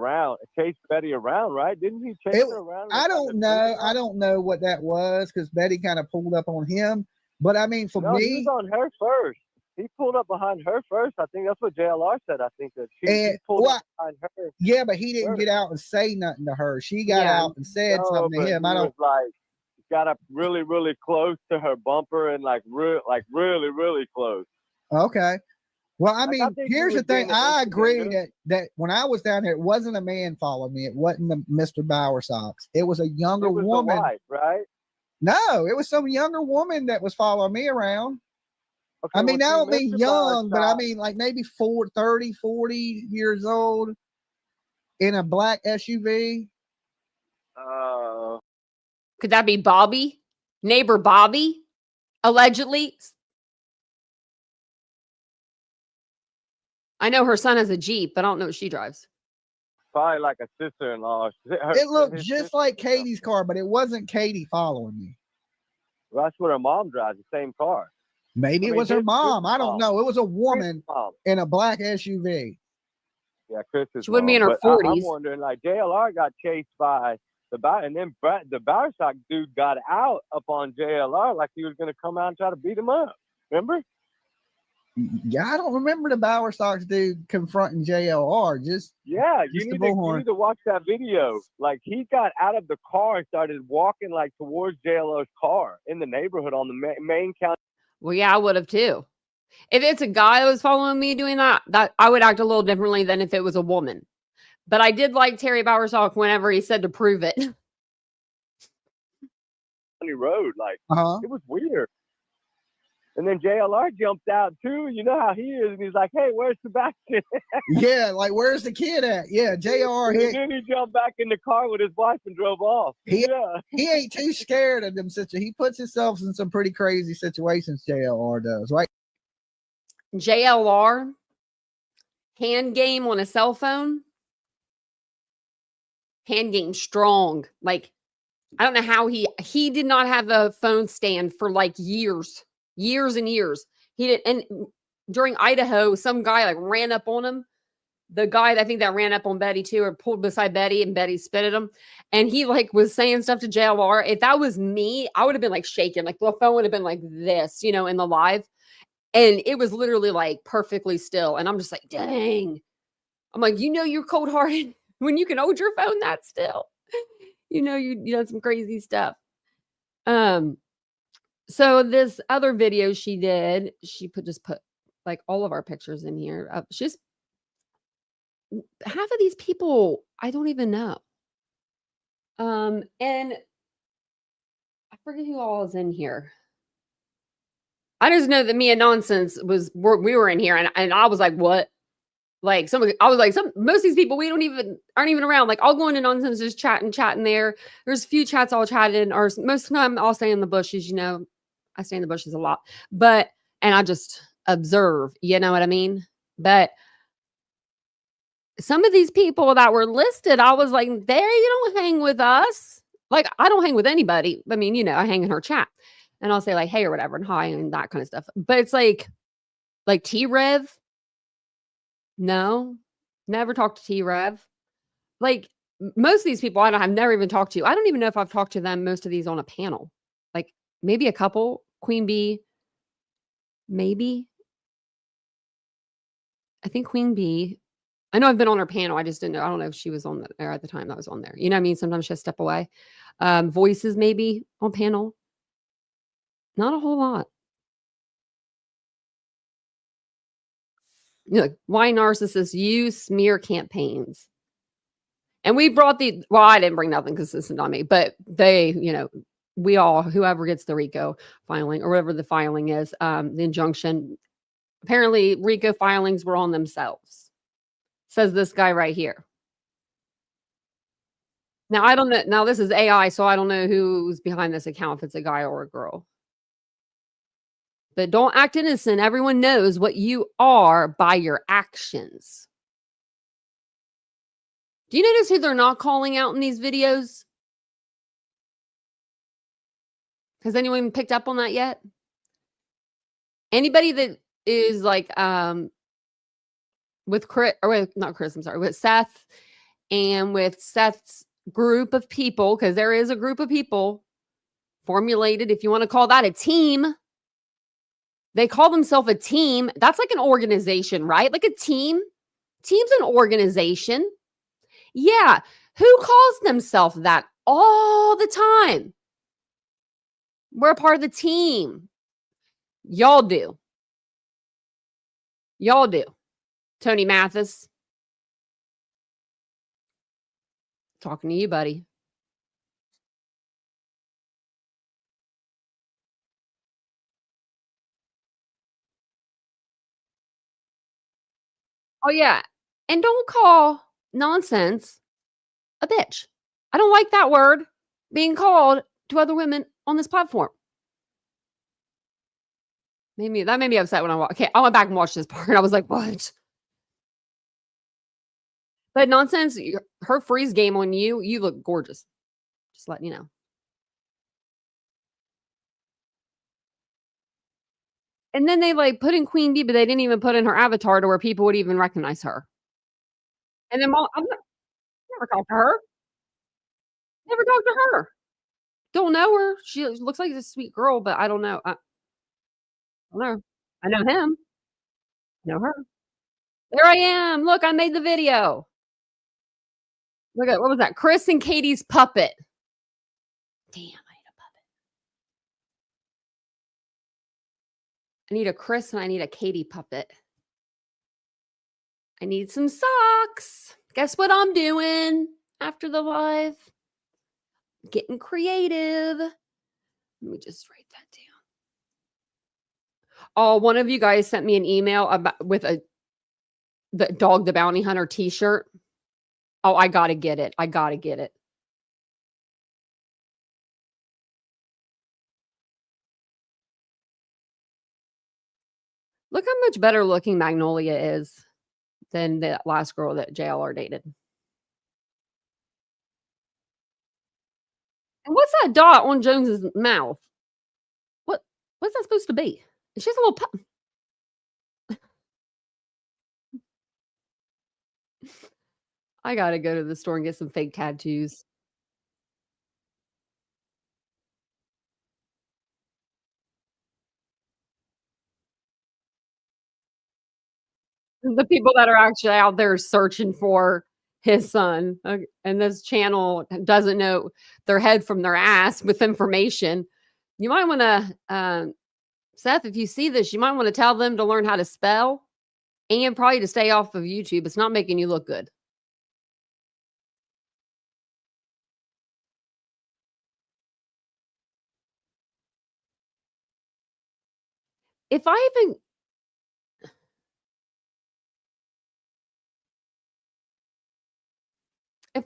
Speaker 4: around, right? Didn't he chase her around?
Speaker 2: I don't know what that was, because Betty kind of pulled up on him. But I mean, for me,
Speaker 4: he was on her first. He pulled up behind her first. I think that's what JLR said. I think that he pulled up behind her.
Speaker 2: Yeah, but he didn't get out and say nothing to her. She got out and said something to him.
Speaker 4: I don't got up really, really close to her bumper and really, really close.
Speaker 2: Okay. Well, I mean, here's the thing. I agree that when I was down there, it wasn't a man following me. It wasn't Mr. Bowersox. It was a younger woman.
Speaker 4: The wife, right?
Speaker 2: No, it was some younger woman that was following me around. Okay, I mean, I don't mean young, but I mean like maybe 40 years old in a black SUV.
Speaker 1: Could that be Bobby? Neighbor Bobby? Allegedly? I know her son has a Jeep, but I don't know what she drives.
Speaker 4: Probably like a sister-in-law.
Speaker 2: It looked just like Katie's car, but it wasn't Katie following me.
Speaker 4: Well, that's what her mom drives, the same car.
Speaker 2: Maybe it was her mom. I don't know. It was a woman in a black SUV.
Speaker 4: Yeah, Chris's
Speaker 1: she wouldn't be in her 40s.
Speaker 4: I'm wondering, like, JLR got chased by and then the Bowersox dude got out up on JLR like he was going to come out and try to beat him up. Remember?
Speaker 2: Yeah, I don't remember the Bowersox dude confronting JLR.
Speaker 4: You need to watch that video. Like, he got out of the car and started walking like towards JLR's car in the neighborhood on the main county.
Speaker 1: Well, yeah, I would have too. If it's a guy that was following me doing that I would act a little differently than if it was a woman. But I did like Terry Bowersox whenever he said to prove it.
Speaker 4: Road, it was weird. And then JLR jumped out too. You know how he is, and he's like, "Hey, where's Sebastian?"
Speaker 2: Yeah, like where's the kid at? Yeah, JR.
Speaker 4: And then he jumped back in the car with his wife and drove off.
Speaker 2: He ain't too scared of them situations. He puts himself in some pretty crazy situations. JLR does, right?
Speaker 1: JLR hand game on a cell phone. Hand game strong. Like, I don't know how he did not have a phone stand for like years and years. He did, and during Idaho, some guy like ran up on him the guy that I think that ran up on Betty too, or pulled beside Betty, and Betty spit at him, and he like was saying stuff to JLR. If that was me, I would have been like shaking, like the phone would have been like this, you know, in the live, and it was literally like perfectly still, and I'm just like, dang. I'm like, you know, you're cold hearted when you can hold your phone that still. You know, you done some crazy stuff. So this other video she did, she just put like all of our pictures in here. She's half of these people I don't even know. And I forget who all is in here. I just know that Mia Nonsense we were in here, and I was like, what? Like most of these people aren't even around. Like I'll go into Nonsense, just chatting there. There's a few chats I'll chat in, or most of the time I'll stay in the bushes, you know. I stay in the bushes a lot, and I just observe, you know what I mean? But some of these people that were listed, I was like, there, you don't hang with us. Like, I don't hang with anybody. I mean, you know, I hang in her chat and I'll say like, hey, or whatever, and hi, and that kind of stuff. But it's like T-Rev. No, never talked to T-Rev. Like most of these people I've never even talked to. I don't even know if I've talked to them, most of these on a panel. Like maybe a couple, Queen Bee, maybe. I think Queen Bee. I know I've been on her panel. I just didn't know. I don't know if she was on there at the time that was on there. You know what I mean? Sometimes she'll step away. Voices maybe on panel. Not a whole lot. You know, why narcissists use smear campaigns. And we brought I didn't bring nothing because this is not me, but they, you know, we all, whoever gets the Rico filing or whatever the filing is, the injunction, apparently Rico filings were on themselves. Says this guy right here. Now, I don't know. Now, this is AI, so I don't know who's behind this account, if it's a guy or a girl. But don't act innocent. Everyone knows what you are by your actions. Do you notice who they're not calling out in these videos? Has anyone picked up on that yet? Anybody that is like with Chris, or not Chris, I'm sorry, with Seth, and with Seth's group of people, because there is a group of people formulated, if you want to call that a team. They call themselves a team. That's like an organization, right? Like a team. Team's an organization. Yeah. Who calls themselves that all the time? We're a part of the team. Y'all do. Y'all do. Tony Mathis. Talking to you, buddy. Oh, yeah. And don't call nonsense a bitch. I don't like that word being called to other women on this platform. That made me upset when I watched. Okay, I went back and watched this part. I was like, what? But nonsense, her freeze game on you, you look gorgeous. Just letting you know. And then they like put in Queen Bee, but they didn't even put in her avatar to where people would even recognize her. And then I'm never talked to her. Never talked to her. Don't know her. She looks like a sweet girl, but I don't know. I don't know. I know him. I know her. There I am. Look, I made the video. Look at, what was that? Chris and Katie's puppet. Damn, I need a puppet. I need a Chris and I need a Katie puppet. I need some socks. Guess what I'm doing after the live? Getting creative. Let me just write that down. Oh, one of you guys sent me an email with the Dog the Bounty Hunter t-shirt. Oh, I gotta get it. I gotta get it. Look how much better looking Magnolia is than the last girl that JLR dated. And what's that dot on Jones's mouth? What's that supposed to be? She's a little pup. I gotta go to the store and get some fake tattoos. The people that are actually out there searching for his son, and this channel doesn't know their head from their ass with information. You might want to, Seth, if you see this, you might want to tell them to learn how to spell and probably to stay off of YouTube. It's not making you look good. If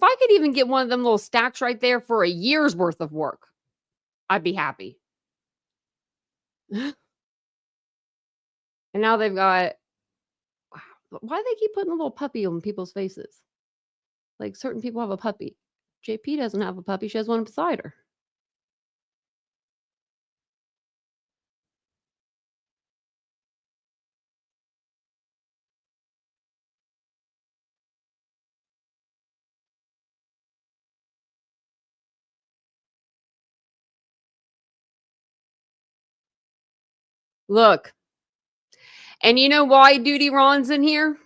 Speaker 1: I could even get one of them little stacks right there for a year's worth of work, I'd be happy. And now they've got, wow, why do they keep putting a little puppy on people's faces? Like certain people have a puppy. JP doesn't have a puppy. She has one beside her. Look. And you know why Duty Ron's in here?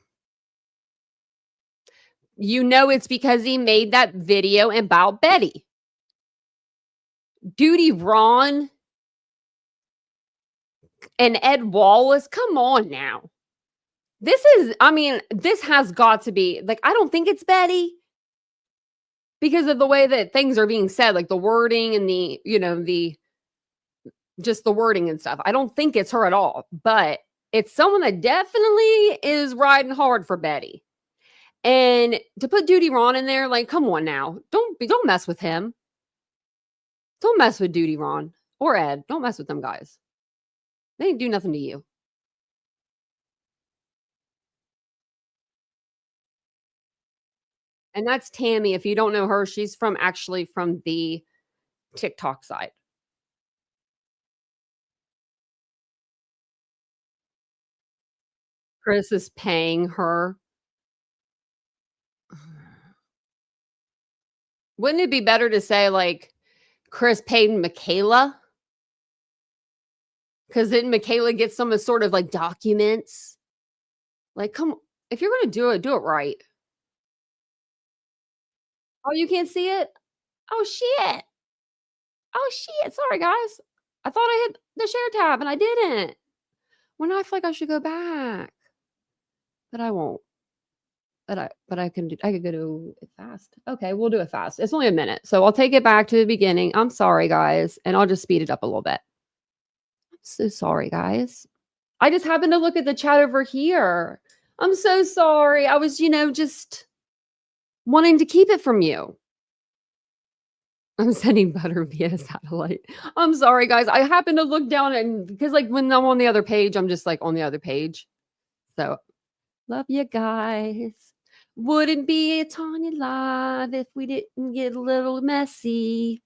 Speaker 1: You know it's because he made that video about Betty. Duty Ron and Ed Wallace, come on now. This is, I mean, this has got to be, like, I don't think it's Betty because of the way that things are being said, like the wording and the, you know, just the wording and stuff. I don't think it's her at all, but it's someone that definitely is riding hard for Betty. And to put Duty Ron in there, like, come on now. Don't mess with him. Don't mess with Duty Ron or Ed. Don't mess with them guys. They didn't do nothing to you. And that's Tammy. If you don't know her, she's actually from the TikTok side. Chris is paying her. Wouldn't it be better to say, like, Chris paid Michaela? Because then Michaela gets some sort of, like, documents. Like, come on. If you're going to do it right. Oh, you can't see it? Oh, shit. Oh, shit. Sorry, guys. I thought I hit the share tab, and I didn't. Well, now I feel like I should go back. But I won't. But I could go do it fast. Okay, we'll do it fast. It's only a minute. So I'll take it back to the beginning. I'm sorry, guys. And I'll just speed it up a little bit. I'm so sorry, guys. I just happened to look at the chat over here. I'm so sorry. I was, just wanting to keep it from you. I'm sending butter via satellite. I'm sorry, guys. I happened to look down and because like when I'm on the other page, I'm just like on the other page. So love you guys. Wouldn't be a Tanya Live if we didn't get a little messy.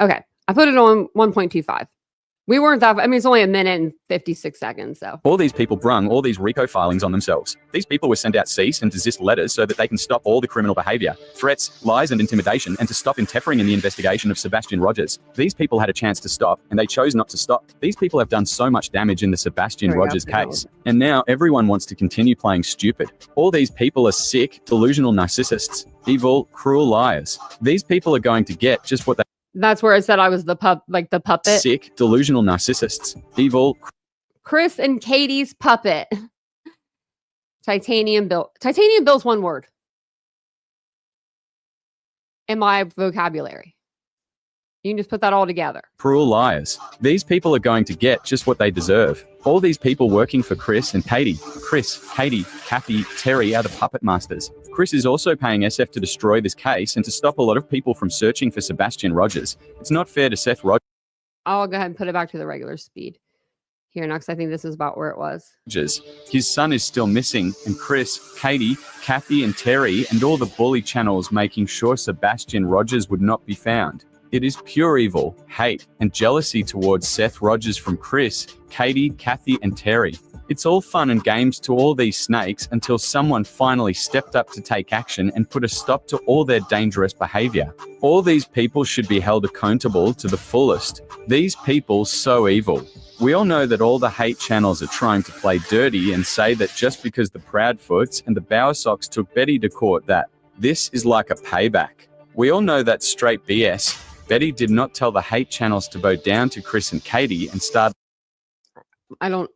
Speaker 1: Okay. I put it on 1.25. We weren't that, I mean, it's only a minute and 56 seconds, so.
Speaker 5: All these people brung all these Rico filings on themselves. These people were sent out cease and desist letters so that they can stop all the criminal behavior, threats, lies and intimidation, and to stop interfering in the investigation of Sebastian Rogers. These people had a chance to stop, and they chose not to stop. These people have done so much damage in the Sebastian Rogers case. And now everyone wants to continue playing stupid. All these people are sick, delusional narcissists, evil, cruel liars. These people are going to get just what they...
Speaker 1: That's where I said I was the puppet.
Speaker 5: Sick, delusional narcissists. Evil.
Speaker 1: Chris and Katie's puppet. TitaniumBuilt. TitaniumBuilt's one word. In my vocabulary. You can just put that all together.
Speaker 5: Cruel liars. These people are going to get just what they deserve. All these people working for Chris and Katie. Chris, Katie, Kathy, Terry are the puppet masters. Chris is also paying SF to destroy this case and to stop a lot of people from searching for Sebastian Rogers. It's not fair to Seth Rogers.
Speaker 1: I'll go ahead and put it back to the regular speed here now because I think this is about where it was.
Speaker 5: His son is still missing, and Chris, Katie, Kathy, and Terry, and all the bully channels making sure Sebastian Rogers would not be found. It is pure evil, hate, and jealousy towards Seth Rogers from Chris, Katie, Kathy, and Terry. It's all fun and games to all these snakes until someone finally stepped up to take action and put a stop to all their dangerous behavior. All these people should be held accountable to the fullest. These people so evil. We all know that all the hate channels are trying to play dirty and say that just because the Proudfoots and the Bowersocks took Betty to court that this is like a payback. We all know that's straight BS. Betty did not tell the hate channels to bow down to Chris and Katie and start the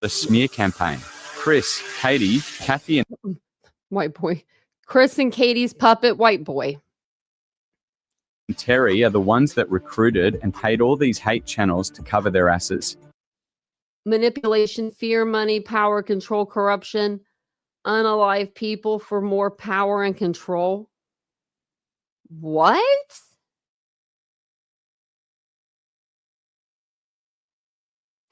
Speaker 5: smear campaign. Chris, Katie, Kathy, and
Speaker 1: white boy. Chris and Katie's puppet white boy.
Speaker 5: Terry are the ones that recruited and paid all these hate channels to cover their asses.
Speaker 1: Manipulation, fear, money, power, control, corruption, unalive people for more power and control. What?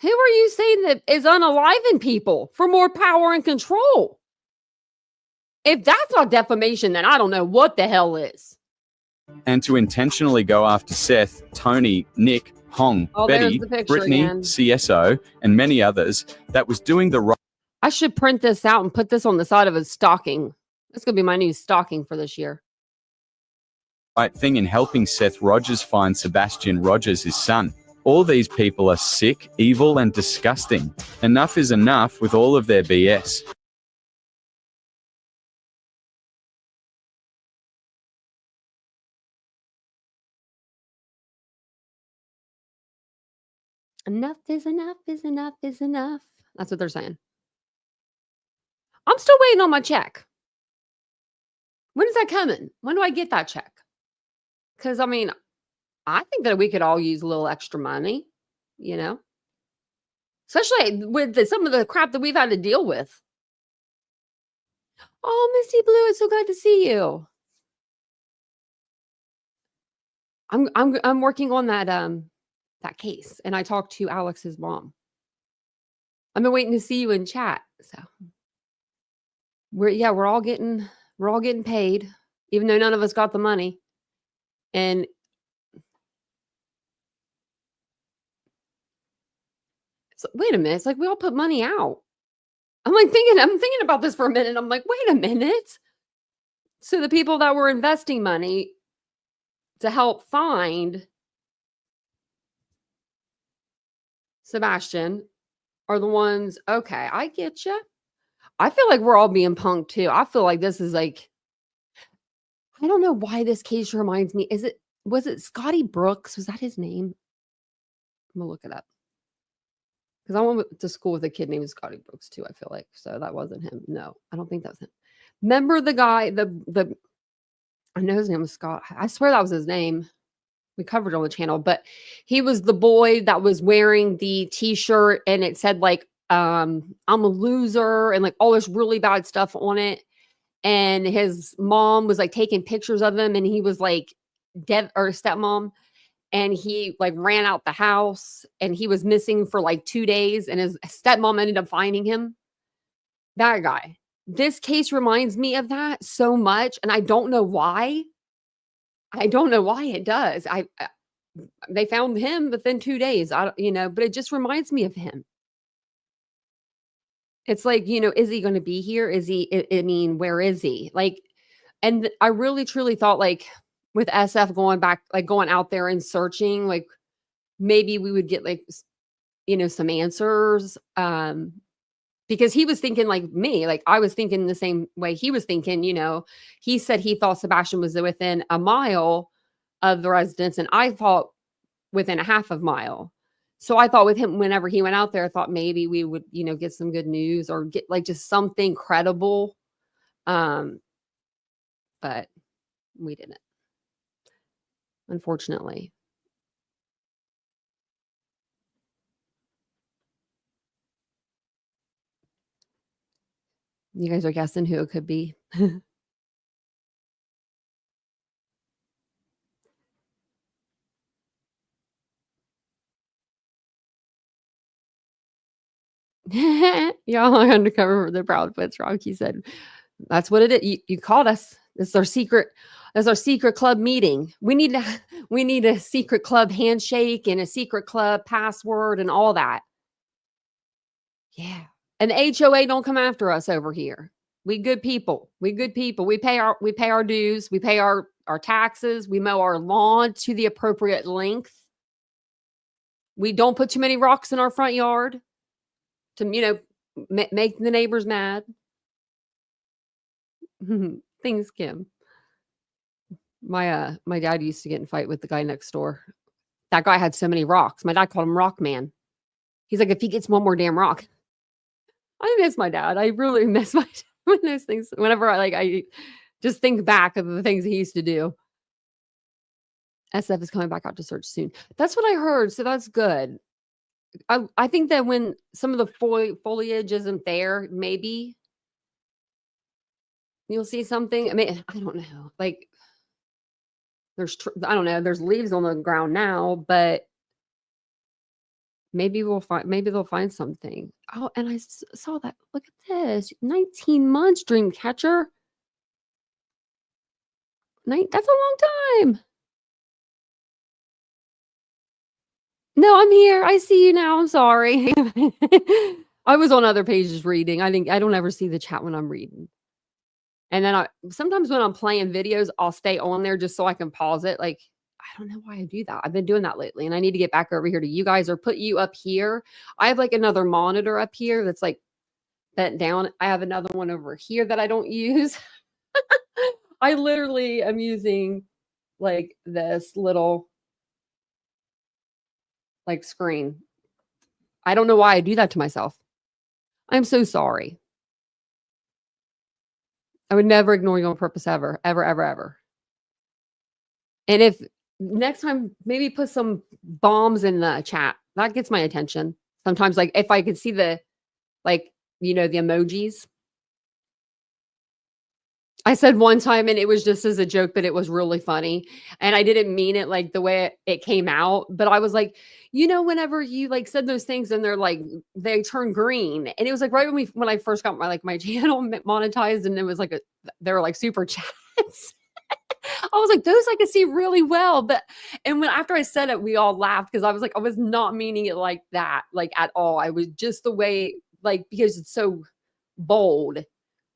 Speaker 1: Who are you saying that is unaliving people for more power and control? If that's not defamation, then I don't know what the hell is.
Speaker 5: And to intentionally go after Seth, Tony, Nick, Hong, Betty, Brittany,
Speaker 1: again.
Speaker 5: CSO, and many others that was doing the right
Speaker 1: I should print this out and put this on the side of a stocking. That's going to be my new stocking for this year.
Speaker 5: thing in helping Seth Rogers find Sebastian Rogers, his son. All these people are sick, evil, and disgusting. Enough is enough with all of their BS.
Speaker 1: Enough is enough is enough is enough. That's what they're saying. I'm still waiting on my check. When is that coming? When do I get that check? Because, I mean, I think that we could all use a little extra money, you know? Especially with some of the crap that we've had to deal with. Oh, Misty Blue, it's so glad to see you. I'm working on that case, and I talked to Alex's mom. I've been waiting to see you in chat. So we're all getting paid, even though none of us got the money. And so, wait a minute, it's like we all put money out. I'm thinking about this for a minute. I'm like, wait a minute. So the people that were investing money to help find Sebastian are the ones, okay, I get you. I feel like we're all being punked too. I feel like this is like, I don't know why this case reminds me. Was it Scotty Brooks? Was that his name? I'm gonna look it up. Because I went to school with a kid named Scotty Brooks too, I feel like. So that wasn't him. No, I don't think that was him. Remember the guy, I know his name was Scott. I swear that was his name. We covered it on the channel, but he was the boy that was wearing the t-shirt and it said like, I'm a loser and like all this really bad stuff on it. And his mom was like taking pictures of him and he was like stepmom. And he like ran out the house and he was missing for like 2 days and his stepmom ended up finding him. That guy. This case reminds me of that so much. And I don't know why. I don't know why it does. They found him within 2 days, but it just reminds me of him. It's like, is he going to be here? Where is he? Like, and I really truly thought like with SF going back, like going out there and searching, like maybe we would get like, some answers. Because he was thinking like me, like I was thinking the same way he was thinking, he said he thought Sebastian was within a mile of the residence and I thought within a half of mile. So I thought with him, whenever he went out there, I thought maybe we would, get some good news or get like just something credible. But we didn't, unfortunately. You guys are guessing who it could be. Y'all are undercover for the Proudfoots. Rocky said, "That's what it is. You called us. It's our secret. That's our secret club meeting. We need a secret club handshake and a secret club password and all that." Yeah. And the HOA don't come after us over here. We good people. We good people. We pay our dues. We pay our taxes. We mow our lawn to the appropriate length. We don't put too many rocks in our front yard to, make the neighbors mad. Things, Kim. My dad used to get in a fight with the guy next door. That guy had so many rocks. My dad called him Rock Man. He's like, if he gets one more damn rock. I miss my dad. I really miss my dad when those things. Whenever I just think back of the things he used to do. SF is coming back out to search soon. That's what I heard. So that's good. I think that when some of the foliage isn't there, maybe you'll see something. I mean, I don't know. Like I don't know. There's leaves on the ground now, but maybe they'll find something. Oh, and I saw that. Look at this. 19 months, Dreamcatcher. That's a long time. No, I'm here. I see you now. I'm sorry. I was on other pages reading. I don't ever see the chat when I'm reading. And then sometimes when I'm playing videos, I'll stay on there just so I can pause it. Like, I don't know why I do that. I've been doing that lately, and I need to get back over here to you guys or put you up here. I have like another monitor up here that's like bent down. I have another one over here that I don't use. I literally am using like this little like screen. I don't know why I do that to myself. I'm so sorry. I would never ignore you on purpose ever, ever, ever, ever. And if next time, maybe put some bombs in the chat. That gets my attention. Sometimes, like if I could see the emojis. I said one time, and it was just as a joke, but it was really funny. And I didn't mean it like the way it came out. But I was like, whenever you like said those things and they're like, they turn green. And it was like right when I first got my channel monetized, and it was like they were like super chats. I was like, those I could see really well. And after I said it, we all laughed because I was like, I was not meaning it like that, like at all. I was just the way, like, because it's so bold,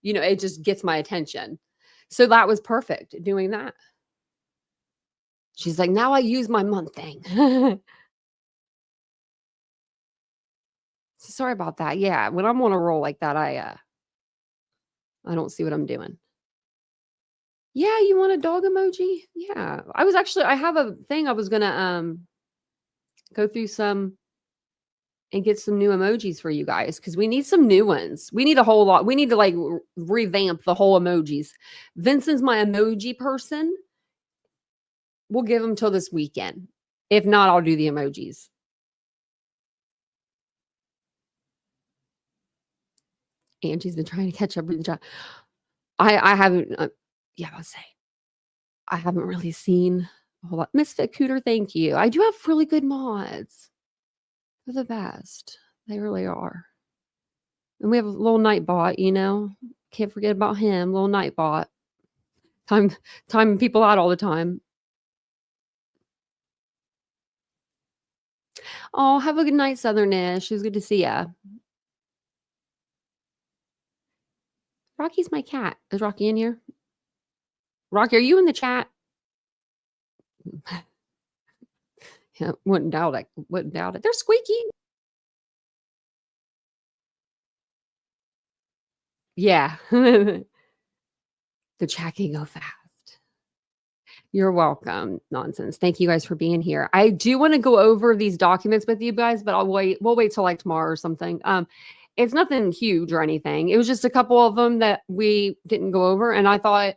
Speaker 1: it just gets my attention. So that was perfect doing that. She's like, now I use my month thing. So sorry about that. Yeah. When I'm on a roll like that, I don't see what I'm doing. Yeah, you want a dog emoji? Yeah. I have a thing I was going to go through some and get some new emojis for you guys because we need some new ones. We need a whole lot. We need to like revamp the whole emojis. Vincent's my emoji person. We'll give him till this weekend. If not, I'll do the emojis. Angie's been trying to catch up with the chat. I haven't. I'll say I haven't really seen a whole lot. Misfit Cooter, thank you. I do have really good mods. They're the best. They really are. And we have a little Nightbot, Can't forget about him, little Nightbot. Time people out all the time. Oh, have a good night, Southernish. It was good to see ya. Rocky's my cat. Is Rocky in here? Rocky, are you in the chat? Yeah, wouldn't doubt it. They're squeaky. Yeah. The chat can go fast. You're welcome. Nonsense. Thank you guys for being here. I do want to go over these documents with you guys, but we'll wait till like tomorrow or something. It's nothing huge or anything. It was just a couple of them that we didn't go over. And I thought,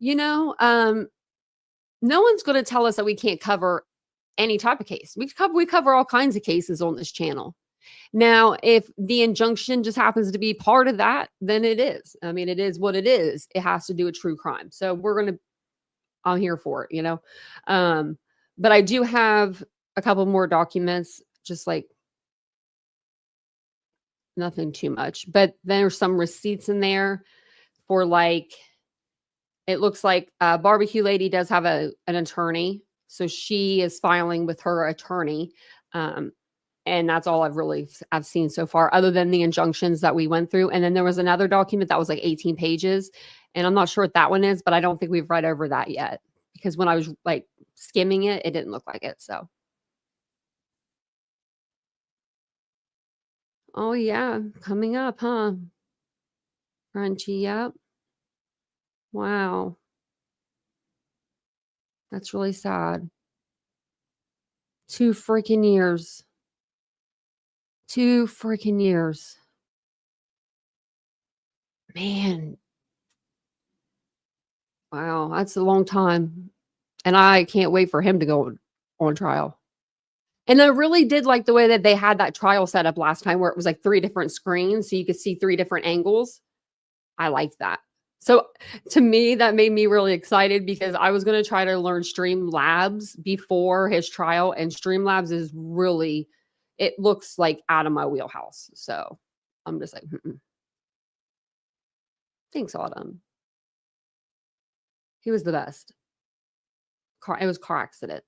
Speaker 1: no one's going to tell us that we can't cover any type of case. We cover all kinds of cases on this channel. Now, if the injunction just happens to be part of that, then it is. I mean, it is what it is. It has to do with true crime. So I'm here for it, But I do have a couple more documents, just like nothing too much. But there's some receipts in there for it looks like Barbecue Lady does have an attorney. So she is filing with her attorney. And that's all I've seen so far, other than the injunctions that we went through. And then there was another document that was like 18 pages. And I'm not sure what that one is, but I don't think we've read over that yet. Because when I was like skimming it, it didn't look like it. So. Oh yeah, coming up, huh? Crunchy, yep. Wow. That's really sad. 2 freaking years. 2 freaking years. Man. Wow, that's a long time. And I can't wait for him to go on trial. And I really did like the way that they had that trial set up last time where it was like 3 different screens so you could see 3 different angles. I liked that. So to me, that made me really excited because I was going to try to learn Streamlabs before his trial, and Streamlabs is really, it looks like out of my wheelhouse. So I'm just like, Thanks, Autumn. He was the best. It was car accident.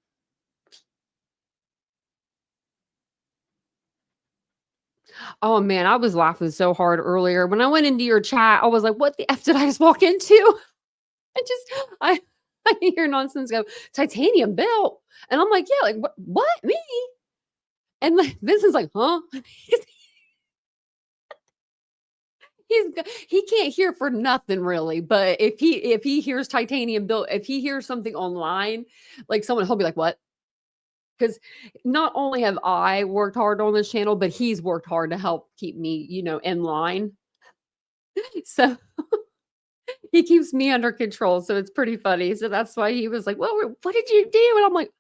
Speaker 1: Oh man, I was laughing so hard earlier. When I went into your chat, I was like, what the F did I just walk into? I hear nonsense go, TitaniumBuilt. And I'm like, yeah, like what? Me? And like Vincent's like, huh? He can't hear for nothing really. But if he hears TitaniumBuilt, if he hears something online, like someone, he'll be like, what? Because not only have I worked hard on this channel, but he's worked hard to help keep me, in line. So he keeps me under control. So it's pretty funny. So that's why he was like, well, what did you do? And I'm like,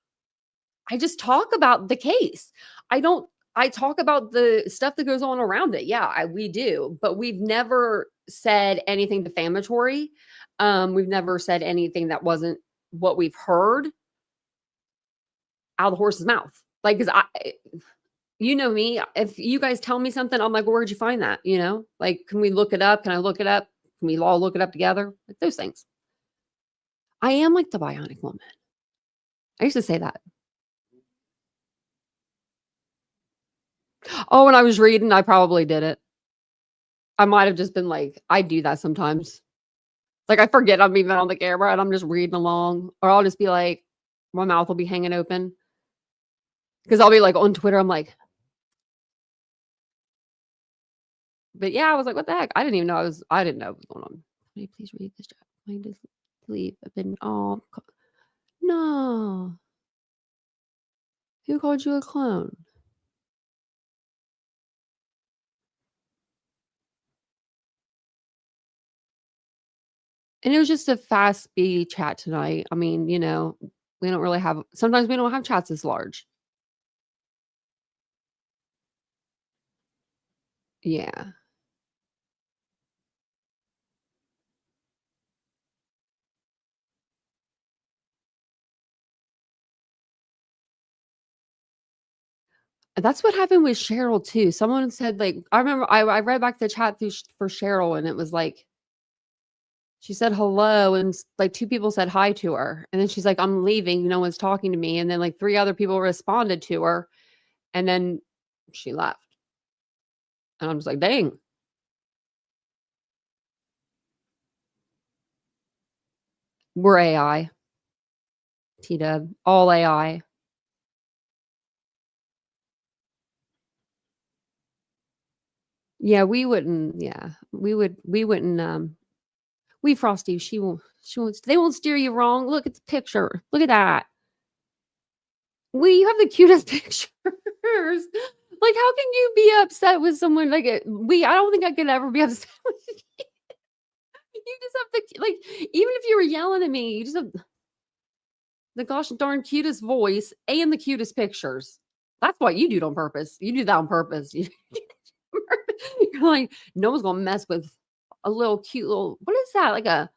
Speaker 1: I just talk about the case. I talk about the stuff that goes on around it. Yeah, we do. But we've never said anything defamatory. We've never said anything that wasn't what we've heard out of the horse's mouth. Like, because you know me, if you guys tell me something, I'm like, well, where'd you find that? Like, can we look it up? Can I look it up? Can we all look it up together? Like those things. I am like the bionic woman. I used to say that. Oh, when I was reading, I probably did it. I might have just been like, I do that sometimes. Like, I forget I'm even on the camera and I'm just reading along. Or I'll just be like, my mouth will be hanging open. Because I'll be like on Twitter, I'm like, but yeah, I was like, what the heck? I didn't even know I didn't know what was going on. Can you please read this? Can I just leave? I've been, oh, no. Who called you a clone? And it was just a fast, speedy chat tonight. I mean, we don't really have, sometimes we don't have chats this large. Yeah. That's what happened with Cheryl too. Someone said, like, I remember I read back the chat for Cheryl, and it was like, she said hello, and like 2 people said hi to her, and then she's like, I'm leaving, no one's talking to me, and then like 3 other people responded to her, and then she left, and I'm just like, dang. We're AI. T-Dub, all AI. Yeah, we wouldn't. Yeah, we wouldn't. We Frosty. She won't. They won't steer you wrong. Look at the picture. Look at that. You have the cutest pictures. Like, how can you be upset with someone like it? I don't think I could ever be upset with you. You just have even if you were yelling at me, you just have the gosh darn cutest voice and the cutest pictures. That's what you do on purpose. You do that on purpose. You're like, no one's gonna mess with a little cute little, what is that?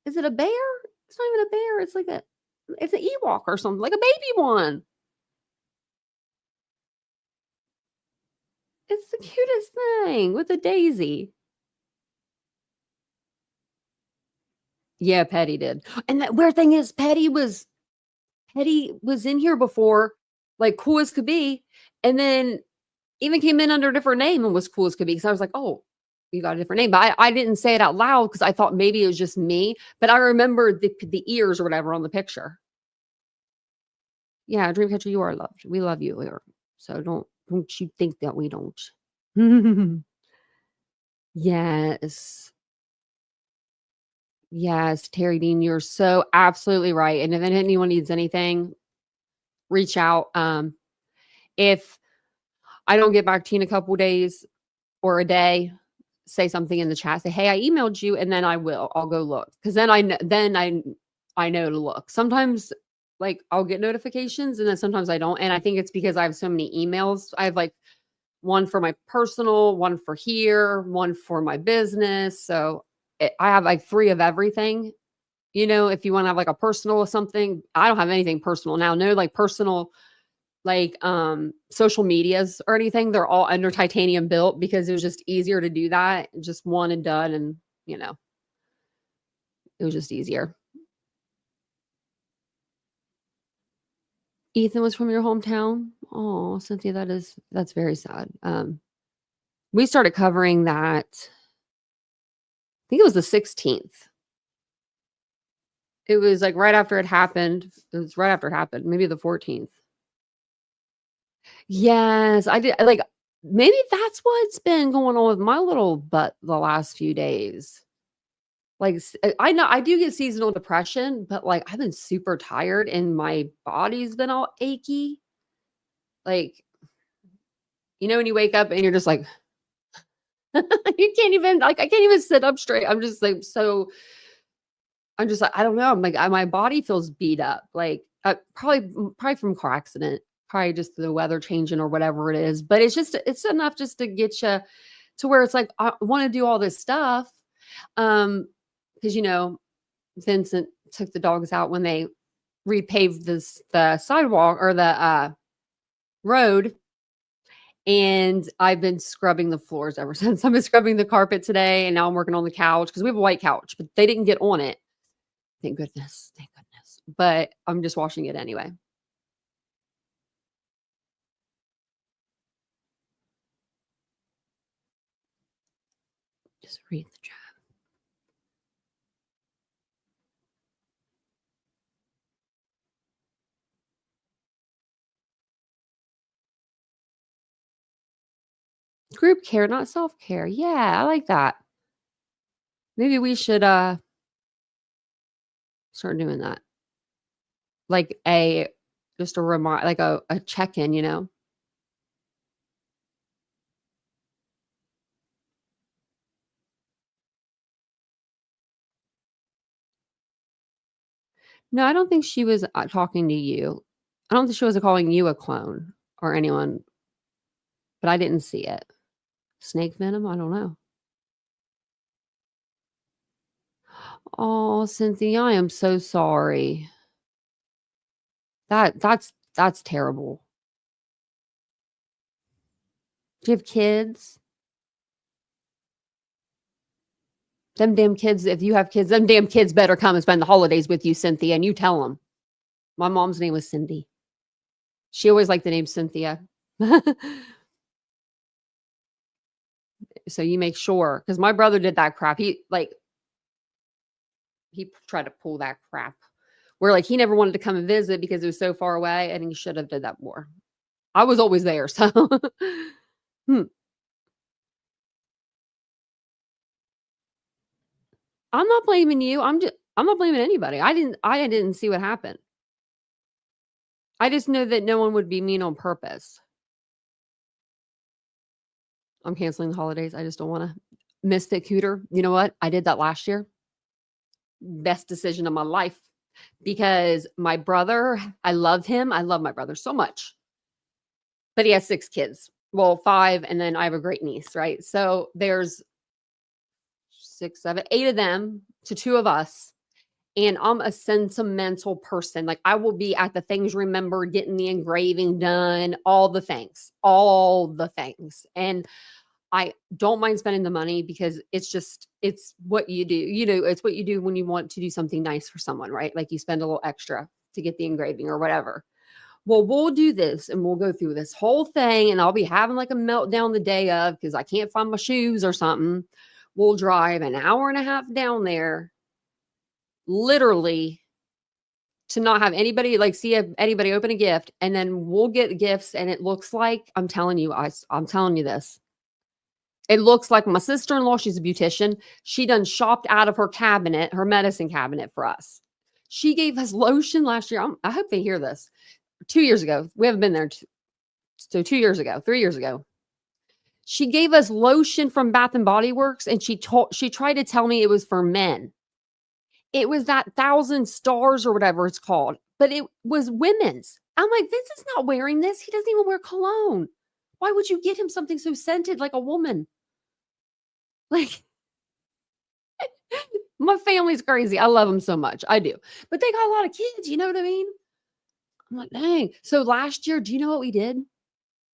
Speaker 1: Is it a bear? It's not even a bear. It's like it's an Ewok or something, like a baby one. It's the cutest thing with a daisy. Yeah, Petty did. And that weird thing is Petty was in here before like cool as could be. And then even came in under a different name and was cool as could be. Cause I was like, oh, you got a different name. But I didn't say it out loud because I thought maybe it was just me. But I remember the ears or whatever on the picture. Yeah, Dreamcatcher, you are loved. We love you. So don't you think that we don't. Yes. Yes, Terry Dean, you're so absolutely right. And if anyone needs anything, reach out. If I don't get back to you in a couple days or a day, say something in the chat. Say, hey, I emailed you, and then I'll go look. Because then I know to look. Sometimes like I'll get notifications and then sometimes I don't. And I think it's because I have so many emails. I have like one for my personal, one for here, one for my business. So I have like 3 of everything. You know, if you want to have like a personal or something, I don't have anything personal now. No, like personal, like social medias or anything. They're all under TitaniumBuilt because it was just easier to do that. Just one and done. And, you know, it was just easier. Ethan was from your hometown. Oh, Cynthia, that's very sad. We started covering that. I think it was the 16th. It was like right after it happened. It was right after it happened, maybe the 14th. Yes, I did. Like maybe that's what's been going on with my little butt the last few days. Like I know I do get seasonal depression, but like I've been super tired and my body's been all achy. Like, you know, when you wake up and you're just like, you can't even like I can't even sit up straight. I'm just like I'm just like I don't know. I'm like my body feels beat up. Like probably from car accident, probably just the weather changing or whatever it is. But it's enough just to get you to where it's like I want to do all this stuff. Because you know, Vincent took the dogs out when they repaved the sidewalk or the road. And I've been scrubbing the floors ever since. I've been scrubbing the carpet today, and now I'm working on the couch because we have a white couch, but they didn't get on it. Thank goodness. Thank goodness. But I'm just washing it anyway. Just read the chat. Group care, not self-care. Yeah, I like that. Maybe we should start doing that. Like just a remind, like a check-in, you know. No, I don't think she was talking to you. I don't think she was calling you a clone or anyone, but I didn't see it. Snake venom? I don't know. Oh, Cynthia, I am so sorry. That's terrible. Do you have kids? Them damn kids, if you have kids, them damn kids better come and spend the holidays with you, Cynthia, and you tell them. My mom's name was Cindy. She always liked the name Cynthia. So you make sure, because my brother did that crap. He tried to pull that crap where like he never wanted to come and visit because it was so far away, and he should have did that more. I was always there, so I'm not blaming you. I'm not blaming anybody. I didn't see what happened. I just know that no one would be mean on purpose. I'm canceling the holidays. I just don't want to miss the cooter. You know what? I did that last year. Best decision of my life because my brother, I love him. I love my brother so much. But he has 6 kids. Well, 5, and then I have a great niece, right? So there's 6, 7, 8 of them to 2 of us. And I'm a sentimental person. Like I will be at the things remembered, getting the engraving done, all the things. And I don't mind spending the money because it's what you do. You know, it's what you do when you want to do something nice for someone, right? Like you spend a little extra to get the engraving or whatever. well, we'll do this and we'll go through this whole thing and I'll be having like a meltdown the day of because I can't find my shoes or something. We'll drive an hour and a half down there, literally, to not have anybody anybody open a gift. And then we'll get gifts. And it looks like, I'm telling you this. It looks like my sister-in-law, she's a beautician. She done shopped out of her cabinet, her medicine cabinet for us. She gave us lotion last year. I hope they hear this. 2 years ago. We haven't been there. So 2 years ago, 3 years ago. She gave us lotion from Bath and Body Works. And she tried to tell me it was for men. It was that 1,000 Stars or whatever it's called. But it was women's. I'm like, Vince is not wearing this. He doesn't even wear cologne. Why would you get him something so scented like a woman? Like, my family's crazy. I love them so much. I do. But they got a lot of kids. You know what I mean? I'm like, dang. So last year, do you know what we did?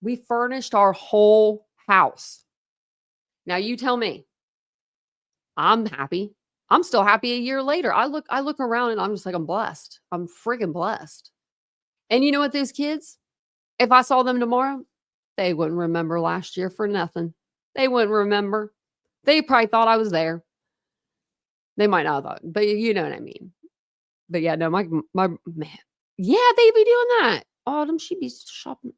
Speaker 1: We furnished our whole house. Now you tell me. I'm happy. I'm still happy a year later. I look around and I'm just like, I'm blessed. I'm freaking blessed. And you know what, those kids, if I saw them tomorrow, they wouldn't remember last year for nothing. They wouldn't remember. They probably thought I was there. They might not have thought, but you know what I mean. But yeah, no, my man. Yeah, they be doing that. Autumn, she be shopping.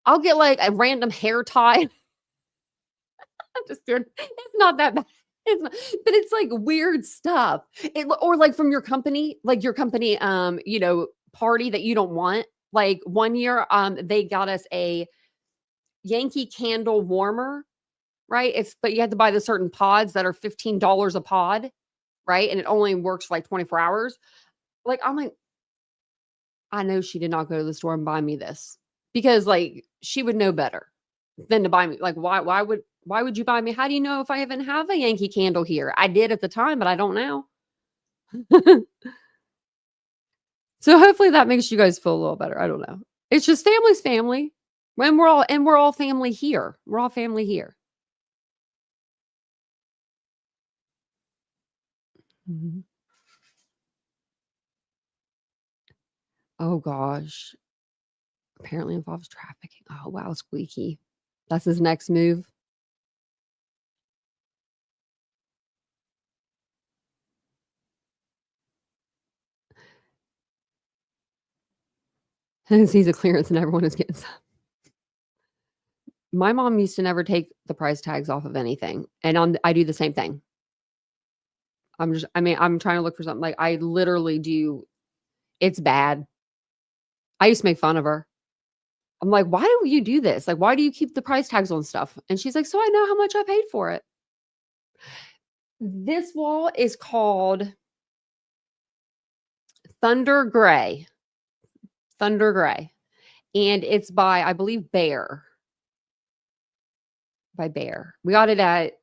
Speaker 1: I'll get like a random hair tie. I'm just doing. It's not that bad. But it's like weird stuff. Or like from your company, party that you don't want. Like one year, they got us a Yankee candle warmer, right? But you had to buy the certain pods that are $15 a pod, right? And it only works for like 24 hours. Like, I'm like, I know she did not go to the store and buy me this because like she would know better than to buy me. Like, why would you buy me? How do you know if I even have a Yankee candle here? I did at the time, but I don't now. So hopefully that makes you guys feel a little better. I don't know. It's just family's family. When we're all family here. We're all family here. Mm-hmm. Oh gosh. Apparently involves trafficking. Oh wow, Squeaky. That's his next move. And sees a clearance and everyone is getting some. My mom used to never take the price tags off of anything. And I do the same thing. I'm trying to look for something. Like I literally do. It's bad. I used to make fun of her. I'm like, why do you do this? Like, why do you keep the price tags on stuff? And she's like, so I know how much I paid for it. This wall is called Thunder Gray. Thunder Gray. And it's by, I believe, Bear. By Bear. We got it at,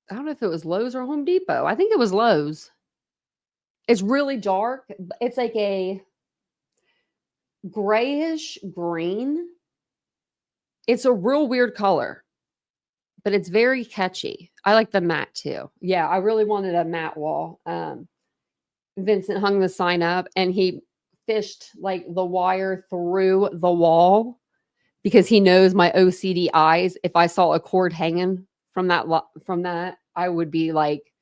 Speaker 1: I don't know if it was Lowe's or Home Depot. I think it was Lowe's. It's really dark. It's like a grayish green. It's a real weird color, but it's very catchy. I like the matte too. Yeah, I really wanted a matte wall. Vincent hung the sign up and he fished like the wire through the wall because he knows my OCD eyes. If I saw a cord hanging from that, I would be like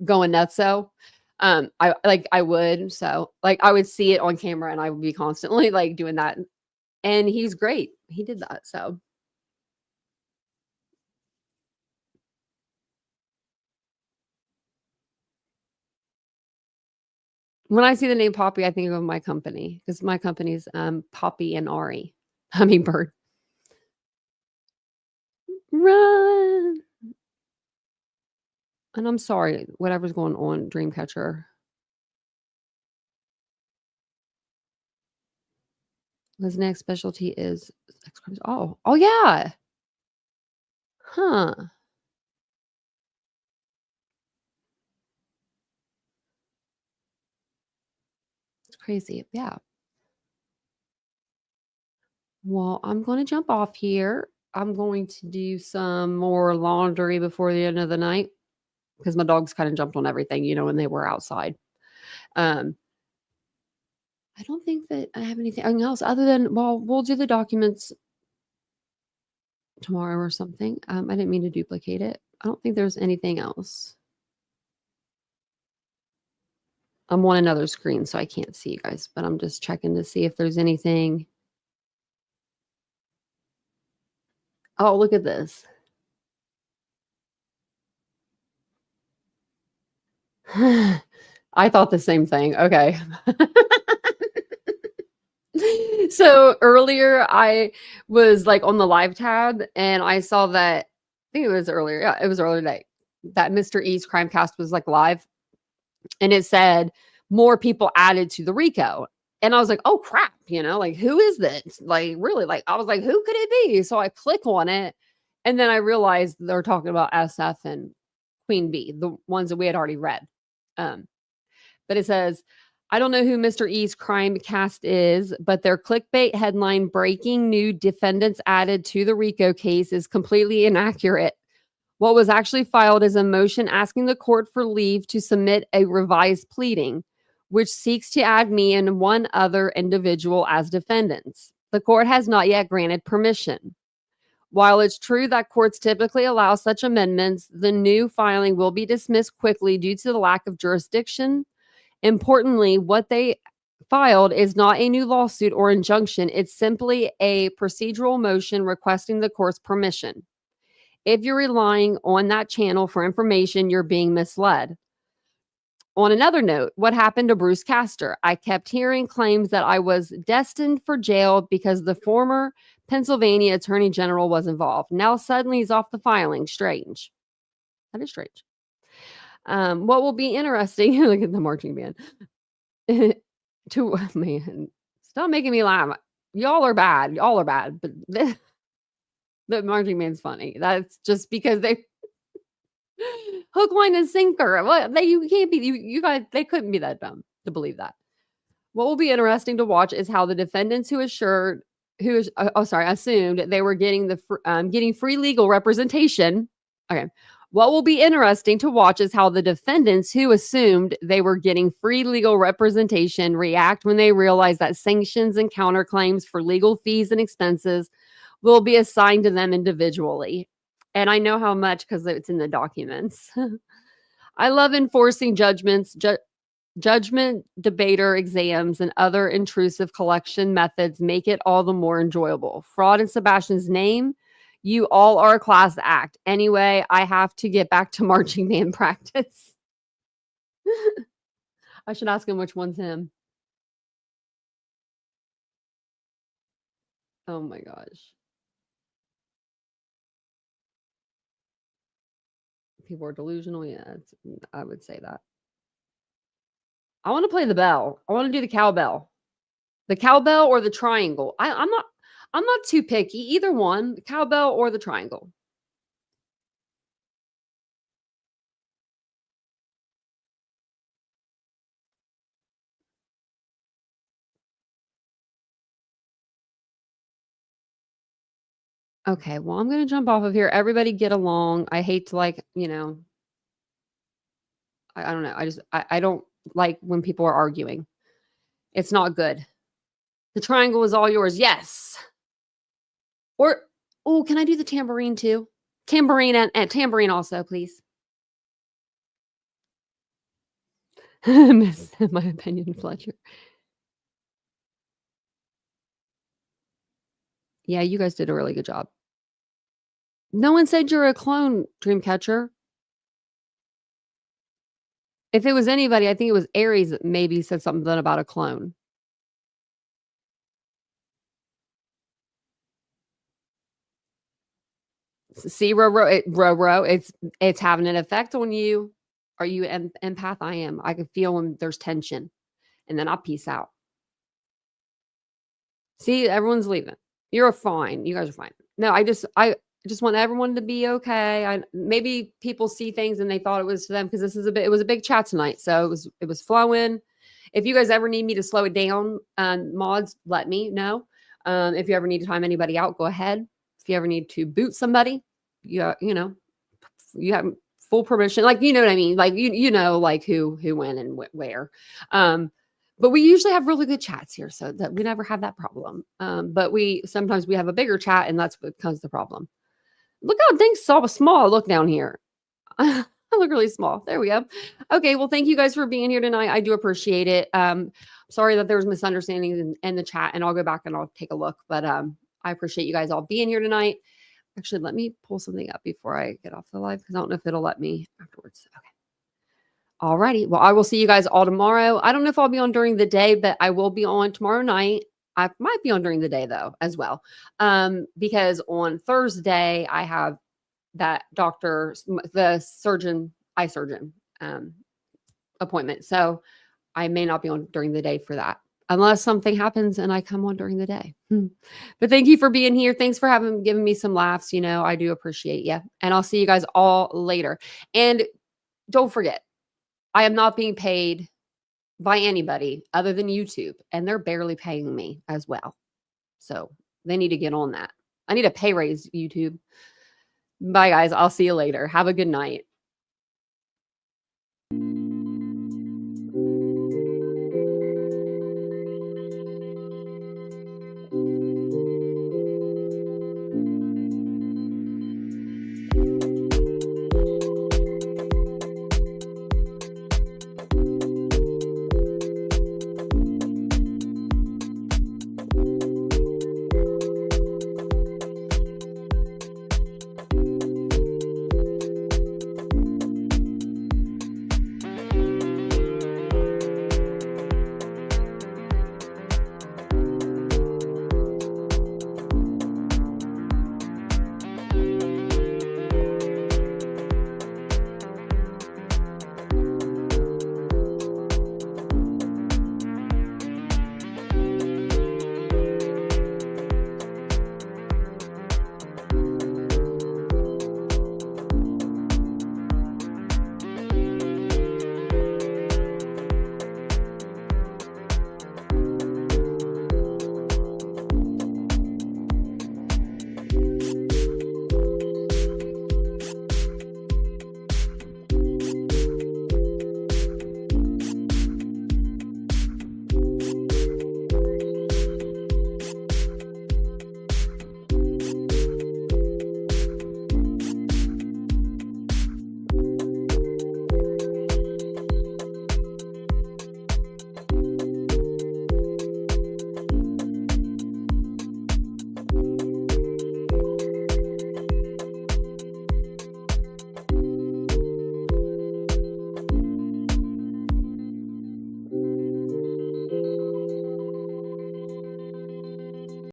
Speaker 1: going nuts. So I would. So like I would see it on camera and I would be constantly like doing that. And he's great. He did that. So when I see the name Poppy, I think of my company because my company's Poppy and Ari, Hummingbird. Run. And I'm sorry, whatever's going on, Dreamcatcher. His next specialty is sex crimes. Oh yeah. Huh. It's crazy. Yeah. Well, I'm going to jump off here. I'm going to do some more laundry before the end of the night because my dogs kind of jumped on everything, when they were outside. I don't think that I have anything else other than, well, we'll do the documents tomorrow or something. I didn't mean to duplicate it. I don't think there's anything else. I'm on another screen, so I can't see you guys, but I'm just checking to see if there's anything. Oh, look at this. I thought the same thing. Okay. So earlier I was like on the live tab and I saw that, I think it was earlier. Yeah, it was earlier today that Mr. E's Crimecast was like live and it said more people added to the Rico. And I was like, oh crap, like who is this? Like really, like I was like, who could it be? So I click on it and then I realized they're talking about SF and Queen Bee, the ones that we had already read. But it says, I don't know who Mr. E's Crimecast is, but their clickbait headline, breaking new defendants added to the Rico case, is completely inaccurate. What was actually filed is a motion asking the court for leave to submit a revised pleading, which seeks to add me and one other individual as defendants. The court has not yet granted permission. While it's true that courts typically allow such amendments, the new filing will be dismissed quickly due to the lack of jurisdiction. Importantly, what they filed is not a new lawsuit or injunction. It's simply a procedural motion requesting the court's permission. If you're relying on that channel for information, you're being misled. On another note, what happened to Bruce Castor? I kept hearing claims that I was destined for jail because the former Pennsylvania Attorney General was involved. Now suddenly he's off the filing. Strange. That is strange. What will be interesting, look at the marching band. Man, stop making me laugh. Y'all are bad. Y'all are bad. But the marching band's funny. That's just because they hook, line, and sinker. What you can't be. You guys, they couldn't be that dumb to believe that. What will be interesting to watch is how the defendants assumed they were getting free legal representation. Okay. What will be interesting to watch is how the defendants who assumed they were getting free legal representation react when they realize that sanctions and counterclaims for legal fees and expenses will be assigned to them individually. And I know how much because it's in the documents. I love enforcing judgments, judgment debater exams, and other intrusive collection methods make it all the more enjoyable. Fraud in Sebastian's name. You all are a class act. Anyway, I have to get back to marching band practice. I should ask him which one's him. Oh my gosh. People are delusional. Yeah, I would say that. I want to play the bell. I want to do the cowbell. The cowbell or the triangle. I'm not too picky. Either one, the cowbell or the triangle. Okay, well, I'm going to jump off of here. Everybody get along. I hate to I don't know. I don't like when people are arguing. It's not good. The triangle is all yours. Yes. Or, oh, can I do the tambourine too? Tambourine and tambourine also, please. Miss my opinion, Fletcher. Yeah, you guys did a really good job. No one said you're a clone, Dreamcatcher. If it was anybody, I think it was Aries that maybe said something about a clone. See, Ro, it's having an effect on you. Are you an empath? I am. I can feel when there's tension, and then I'll peace out. See, everyone's leaving. You're fine. You guys are fine. No, I just want everyone to be okay. Maybe people see things and they thought it was for them because it was a big chat tonight, so it was flowing. If you guys ever need me to slow it down, mods, let me know. If you ever need to time anybody out, go ahead. If you ever need to boot somebody, you have full permission. Like, you know what I mean? Like, like who, when, and where. But we usually have really good chats here, so that we never have that problem. But sometimes we have a bigger chat, and that's what becomes the problem. Look how things so small. Look down here. I look really small. There we go. Okay, well, thank you guys for being here tonight. I do appreciate it. Sorry that there was misunderstandings in the chat, and I'll go back and I'll take a look. But I appreciate you guys all being here tonight. Actually, let me pull something up before I get off the live because I don't know if it'll let me afterwards. Okay. All righty. Well, I will see you guys all tomorrow. I don't know if I'll be on during the day, but I will be on tomorrow night. I might be on during the day though, as well. Because on Thursday I have that eye surgeon appointment. So I may not be on during the day for that unless something happens and I come on during the day. But thank you for being here. Thanks for giving me some laughs. I do appreciate you. And I'll see you guys all later. And don't forget, I am not being paid by anybody other than YouTube, and they're barely paying me as well. So they need to get on that. I need a pay raise, YouTube. Bye, guys. I'll see you later. Have a good night.